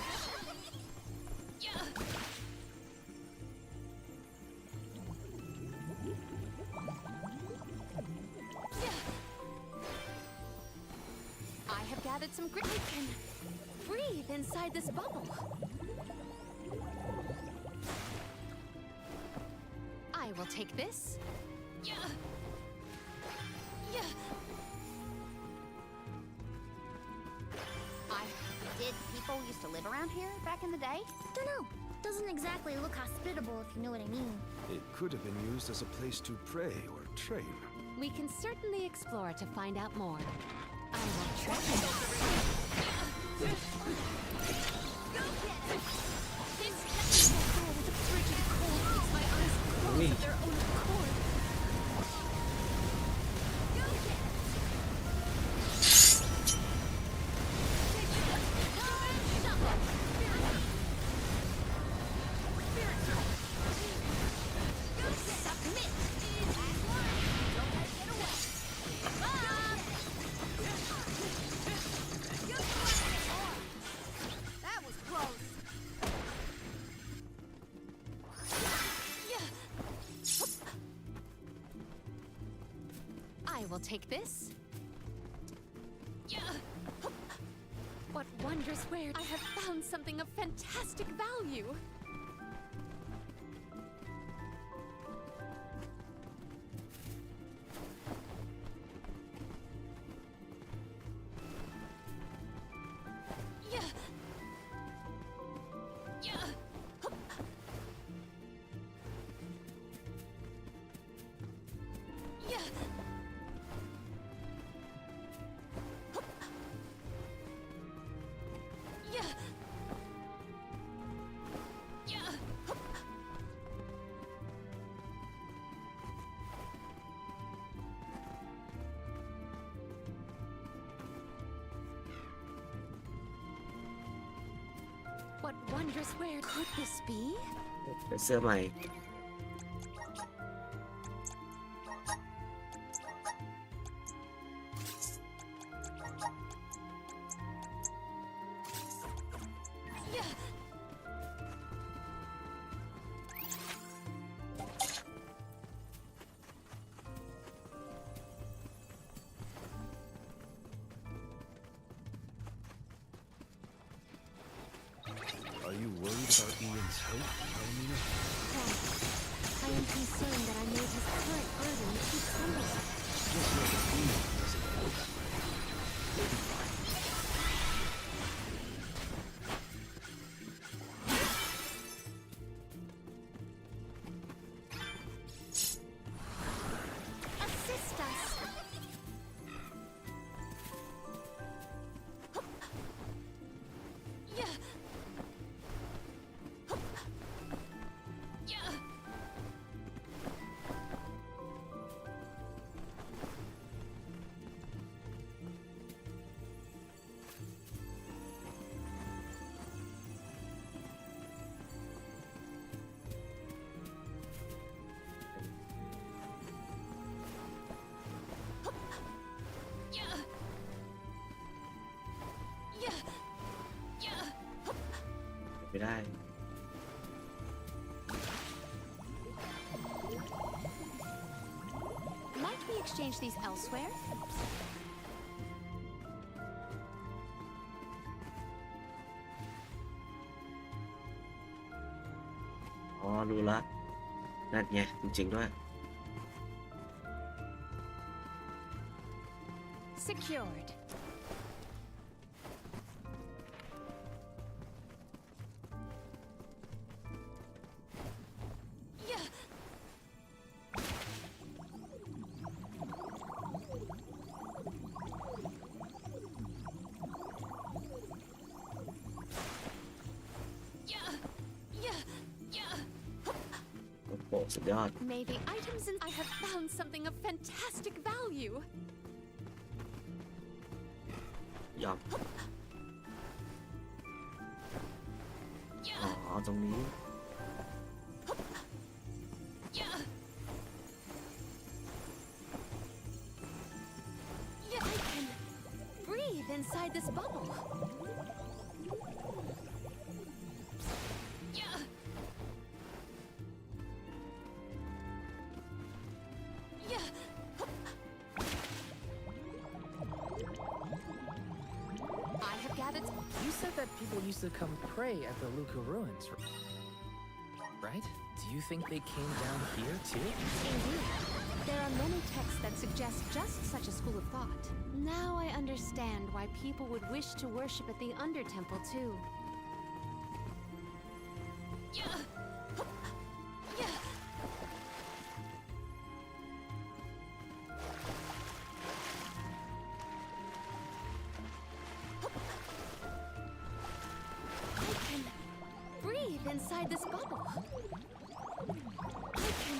S1: I have gathered some grit. I can breathe inside this bubble. I will take this.
S5: Did people used to live around here back in the day?
S4: Don't know. Doesn't exactly look hospitable, if you know what I mean.
S6: It could have been used as a place to pray or train.
S1: We can certainly explore to find out more. I will track it. This door with a frigid cold makes my eyes close of their own accord.
S5: That was close.
S1: I will take this. What wondrous where I have found something of fantastic value. What wondrous where could this be?
S3: เป็นเสื้อใหม่
S6: Are you worried about Ian's health, Almina?
S1: I am concerned that I made his current burden too cumbersome.
S6: Just know that Ian doesn't feel that way. He'll be fine.
S1: Assist us. Yeah.
S3: ไม่ได้
S1: I exchange these elsewhere?
S3: อ๋อรู้ละนั่นไงจริงๆด้วย
S1: Secured. Yeah. Yeah.
S3: โอ้โหสุดยอด
S1: May the items in I have found something of fantastic value.
S3: ยอมอ๋อตรงนี้
S1: Yeah, I can breathe inside this bubble. Yeah. Yeah. I have gathered.
S2: You said that people used to come pray at the Luca ruins, right? Do you think they came down here too?
S1: Indeed. There are many texts that suggest just such a school of thought. Now I understand why people would wish to worship at the Undertemple too. Yeah. Yeah. I can breathe inside this bubble. I can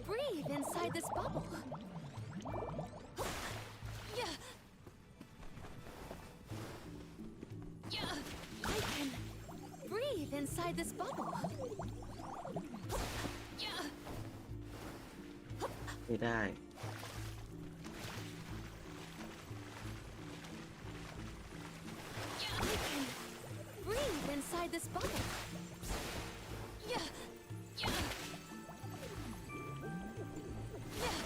S1: breathe inside this bubble. Yeah. Yeah. I can breathe inside this bubble. Yeah.
S3: ไม่ได้
S1: Yeah. I can breathe inside this bubble. Yeah. Yeah. Yeah.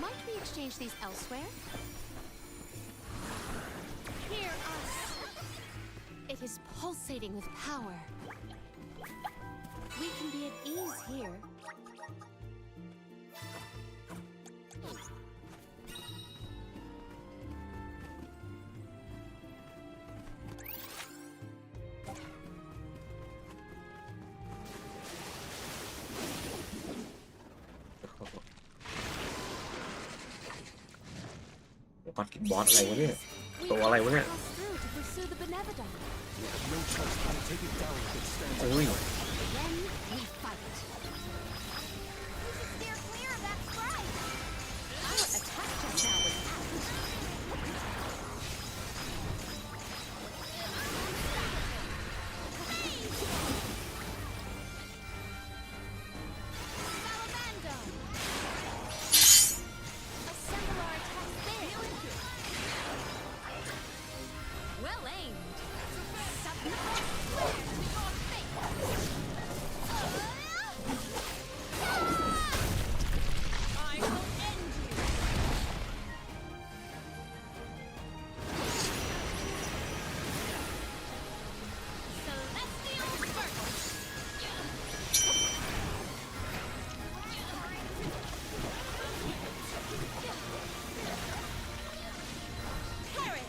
S1: Might we exchange these elsewhere? Hear us. It is pulsating with power. We can be at ease here.
S3: What บอสอะไรวะเนี่ย ตัวอะไรวะเนี่ย
S1: Pass through to pursue the Benevodon.
S6: We have no choice but to take it down if it stands.
S3: โอ้ย
S1: Then we fight.
S5: Steer clear of that strike!
S1: Our attack just now was out.
S5: Salamander!
S1: Assemble our attacks there. Well aimed.
S7: I will end you!
S1: Celestial Burst. Perish.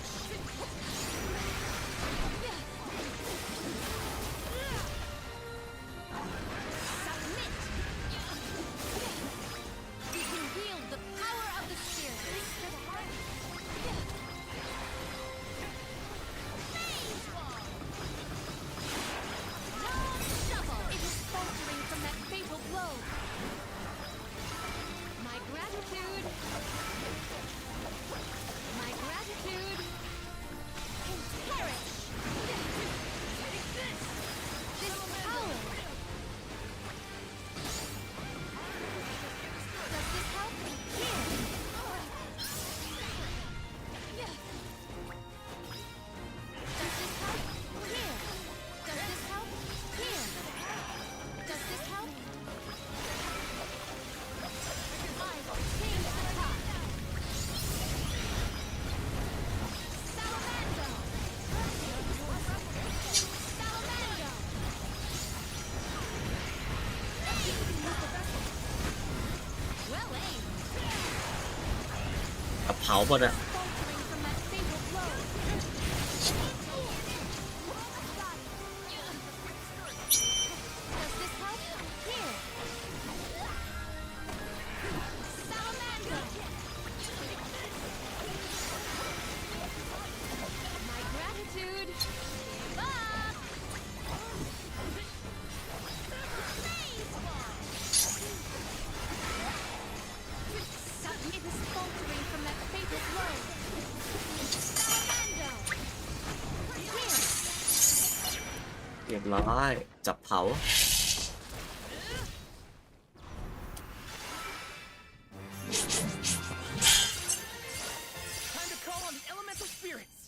S3: าหมดอะ
S1: Faltering from that fatal blow. Does this help? Here. Salamander. My gratitude. Give up. Submit is faltering from that fatal blow. Salamander. Here.
S3: เรียบร้อยจับเผา
S2: Time to call on the elemental spirits.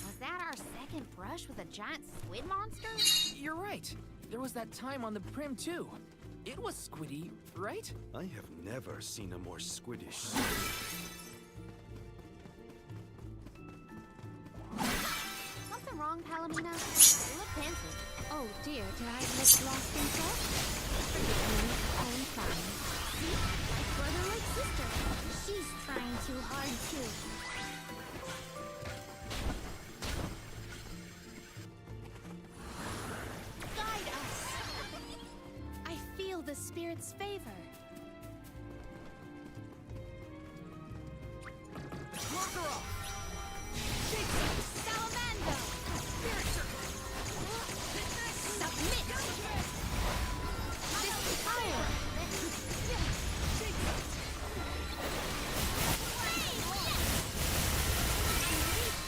S5: Was that our second brush with a giant squid monster?
S2: You're right. There was that time on the Prim too. It was squiddy, right?
S6: I have never seen a more squiddish.
S5: Something wrong, Palomino? You look pensive.
S1: Oh dear, did I get lost in thought? Forgive me, I am fine.
S5: Like brother, like sister. She's trying too hard, too.
S1: Guide us. I feel the spirit's favor.
S2: Mark her off.
S1: Salamander.
S2: Spirit circle.
S1: Submit. This is fire. Unleash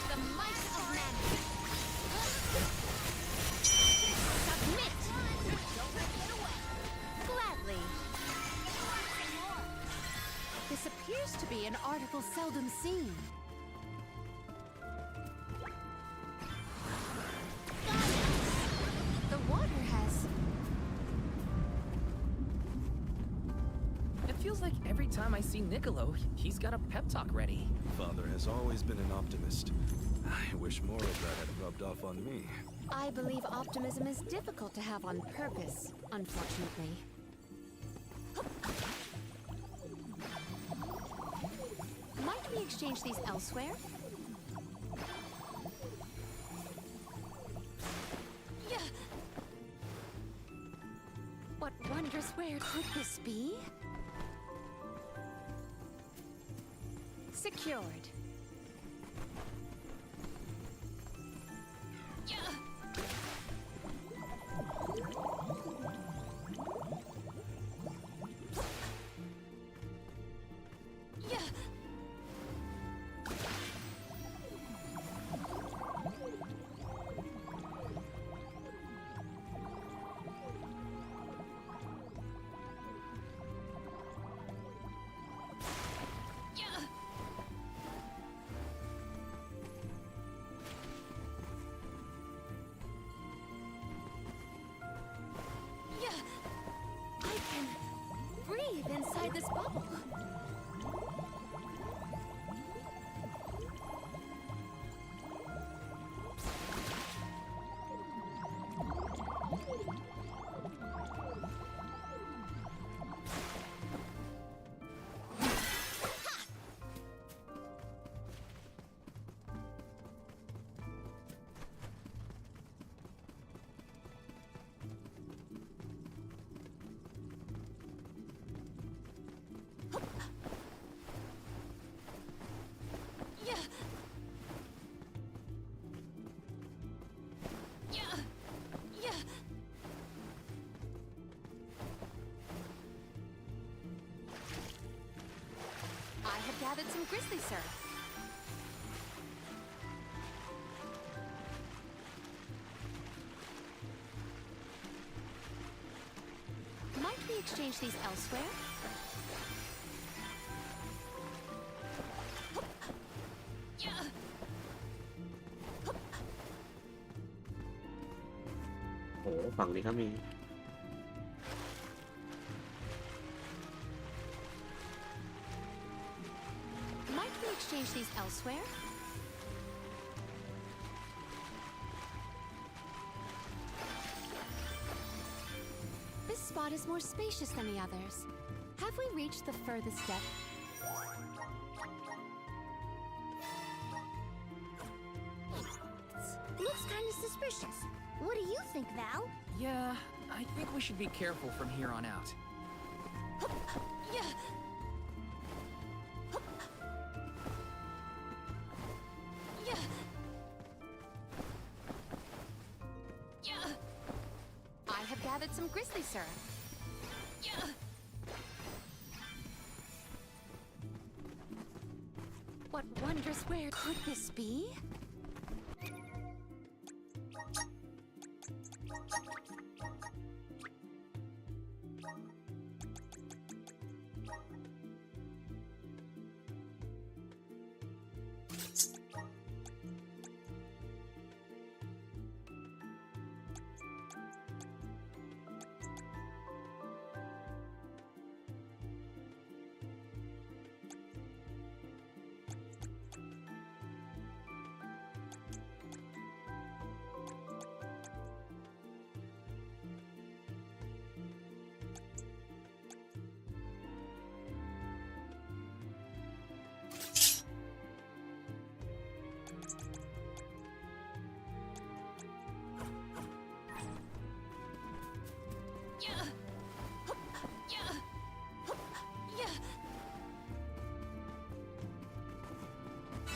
S1: the might of man. Submit. Gladly. This appears to be an article seldom seen. The water has...
S2: It feels like every time I see Niccolo, he's got a pep talk ready.
S6: Father has always been an optimist. I wish more of that had rubbed off on me.
S1: I believe optimism is difficult to have on purpose, unfortunately. Might we exchange these elsewhere? Yeah. What wondrous where could this be? Secured. Yeah. Yeah. I can breathe inside this bubble. Yeah. Yeah. Yeah. I have gathered some grizzly syrup. Might we exchange these elsewhere? Yeah.
S3: โอ้ฝั่งนี้ก็มี
S1: Might we exchange these elsewhere? This spot is more spacious than the others. we reached the furthest depth?
S4: Looks kind of suspicious. What do you think, Val?
S2: Yeah, I think we should be careful from here on out.
S1: Yeah. Yeah. Yeah. I have gathered some grizzly syrup. Yeah. What wondrous where could this be?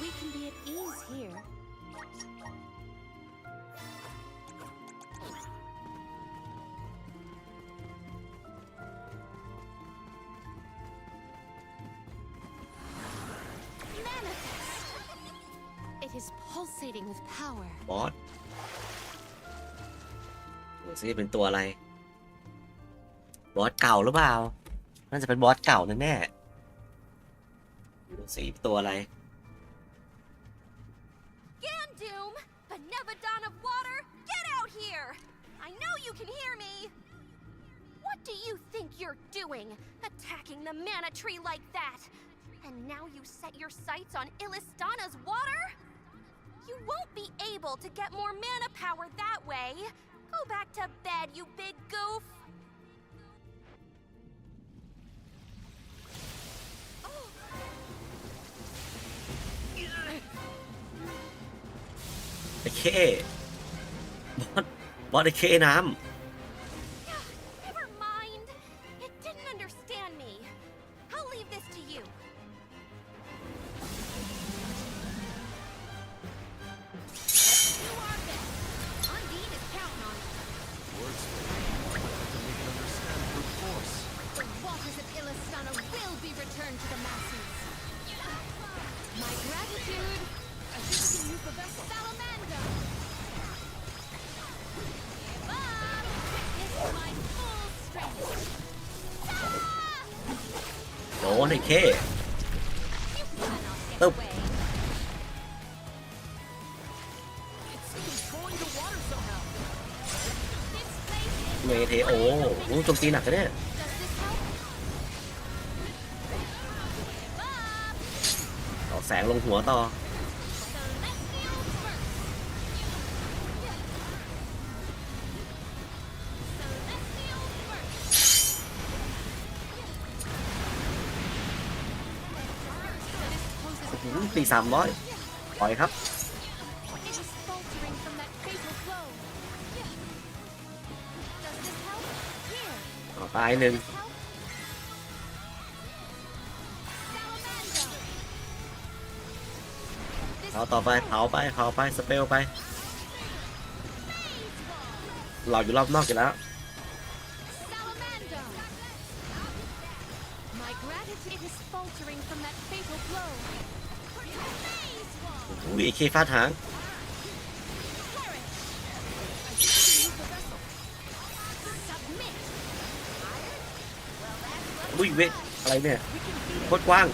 S1: We can be at ease here. Manifest! It is pulsating with power.
S3: บอสดูสิเป็นตัวอะไรบอสเก่าหรือเปล่าน่าจะเป็นบอสเก่าแน่ๆดูสิตัวอะไร
S5: Doom, Benevodon of Water, get out here! I know you can hear me! What do you think you're doing, attacking the mana tree like that? And now you set your sights on Illistana's water? You won't be able to get more mana power that way. Go back to bed, you big goof!
S3: ไอ้เข้บอสไอ้เข้น้
S5: Never mind. It didn't understand me. I'll leave this to you. Let's do our best. Undine is counting on us.
S6: Words spoken can make it understand brute force.
S1: The waters of Illistana will be returned to the masses. My gratitude. I think we can use the vessel. Salamander! Give up! Witness my full strength.
S3: ำโดนไอ้เข้
S1: You cannot get
S3: Nope.
S1: away.
S2: It's controlling the water somehow.
S1: This place is
S3: เมเทโอโจมตีหนักนะเนี่ย
S1: Does this help? Give up!
S3: ต่อแสงลงหัวต่อ
S1: Celestial burst. Celestial burst.
S3: ตี300ปล่อยครับ
S1: It is faltering from that fatal blow. Does this help? Here.
S3: ตายหนึ่ง
S1: Help? Salamander.
S3: เอาต่อไปเผาไปสเปลไปเราอยู่รอบนอกกันแล้ว
S1: Salamander. My gratitude is faltering from that fatal blow.
S3: อุ้ยไอ้เคฟาดหาง
S1: Submit.
S3: อุ้ยเวทอะไรเนี่ยโคตรกว้าง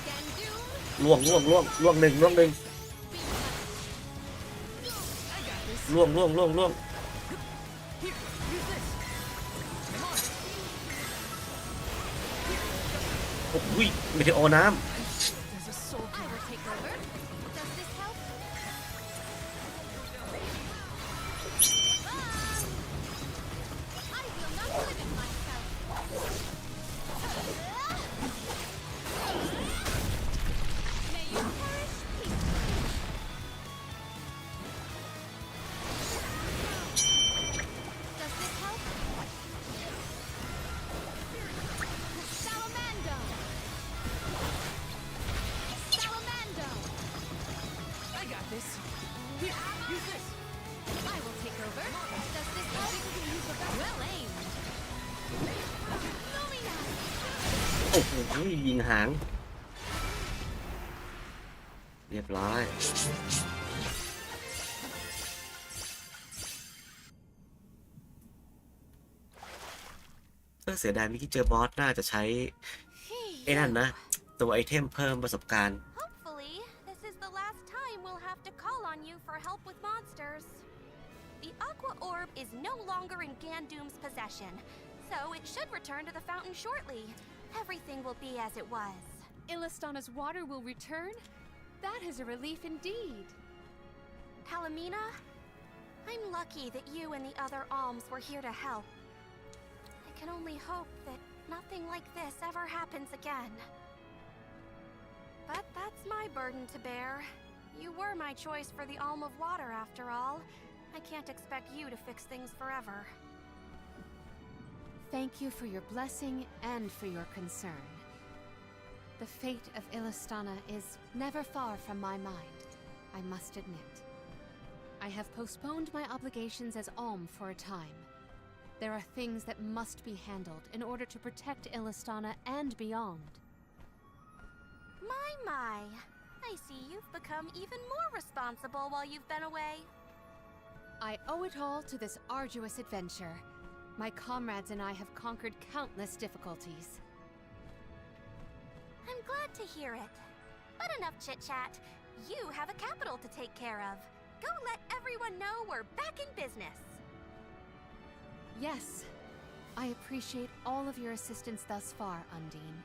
S1: Gandoom.
S3: ล่วงหนึ่งล่วงโอ้ยเมเทโอน้
S1: I will take over. Does this help? I will not limit myself.
S3: ฮ้ยยิงหางเรียบร้อยเสียดายเมื่อกี้เจอบอสน่าจะใช้ไอ้นั่นนะตัวไอเทมเพิ่มประสบการณ์
S5: Hopefully, this is the last time we'll have to call on you for help with monsters. The Aqua Orb is no longer in Gandoom's possession, so it should return to the fountain shortly. Everything will be as it was.
S1: Illistana's water will return? That is a relief indeed.
S5: Palomina, I'm lucky that you and the other alms were here to help. I can only hope that nothing like this ever happens again. But that's my burden to bear. You were my choice for the Alm of Water, after all. I can't expect you to fix things forever.
S1: Thank you for your blessing and for your concern. The fate of Illistana is never far from my mind, I must admit. I have postponed my obligations as Alm for a time. There are things that must be handled in order to protect Illistana and beyond.
S5: My. I see you've become even more responsible while you've been away.
S1: I owe it all to this arduous adventure. My comrades and I have conquered countless difficulties.
S5: I'm glad to hear it. But enough chit-chat. You have a capital to take care of. Go let everyone know we're back in business.
S1: Yes. I appreciate all of your assistance thus far, Undine.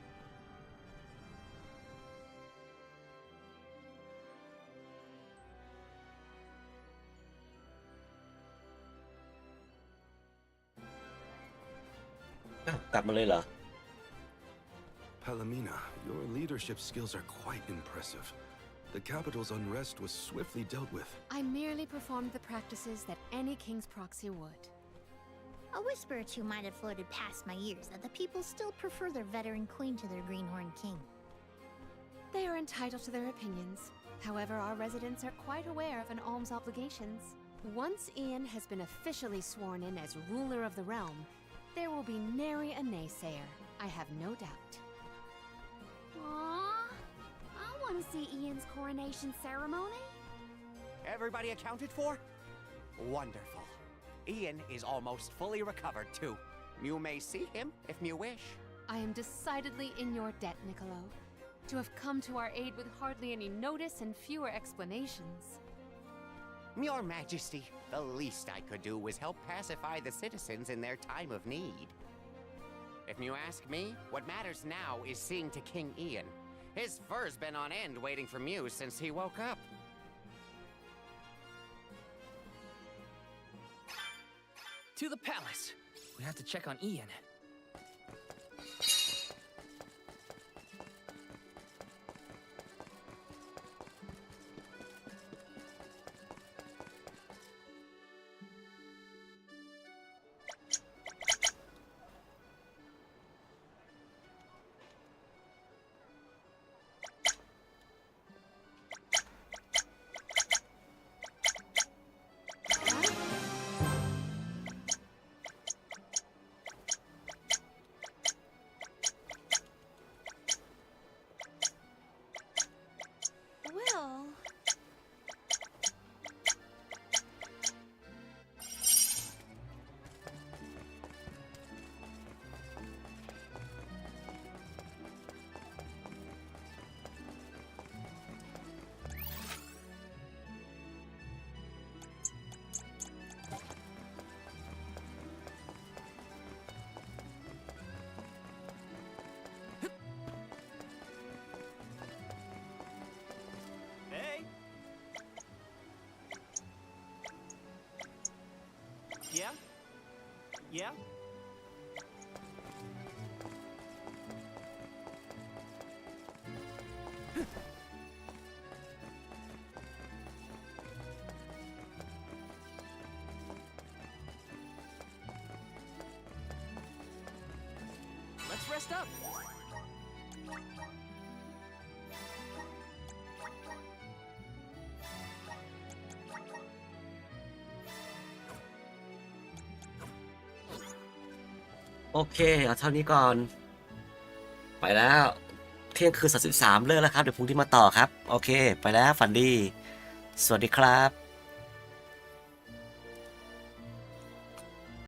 S6: Palomina, your leadership skills are quite impressive. The capital's unrest was swiftly dealt with.
S1: I merely performed the practices that any king's proxy would.
S4: A whisper or two might have floated past my ears that the people still prefer their veteran queen to their greenhorn king.
S1: They are entitled to their opinions. However, our residents are quite aware of an alm's obligations. Once Ian has been officially sworn in as ruler of the realm, there will be nary a naysayer, I have no doubt.
S5: Aww. I want to see Ian's coronation ceremony.
S12: Everybody accounted for? Wonderful. Ian is almost fully recovered, too. Mew may see him if Mew wish.
S1: I am decidedly in your debt, Niccolo. To have come to our aid with hardly any notice and fewer explanations.
S12: Your Majesty, the least I could do was help pacify the citizens in their time of need. If you ask me, what matters now is seeing to King Ian. His fur's been on end waiting for Mew since he woke up.
S2: To the palace. We have to check on Ian.
S5: Will...
S8: Hey! Yeah? Yeah?
S2: Let's rest up.
S3: Okay, เอาเท่านี้ก่อน ไปแล้ว เที่ยงคืน33เลิกแล้วครับเดี๋ยวพรุ่งนี้มาต่อครับโอเคไปแล้วฝันดีสวัสดีครับ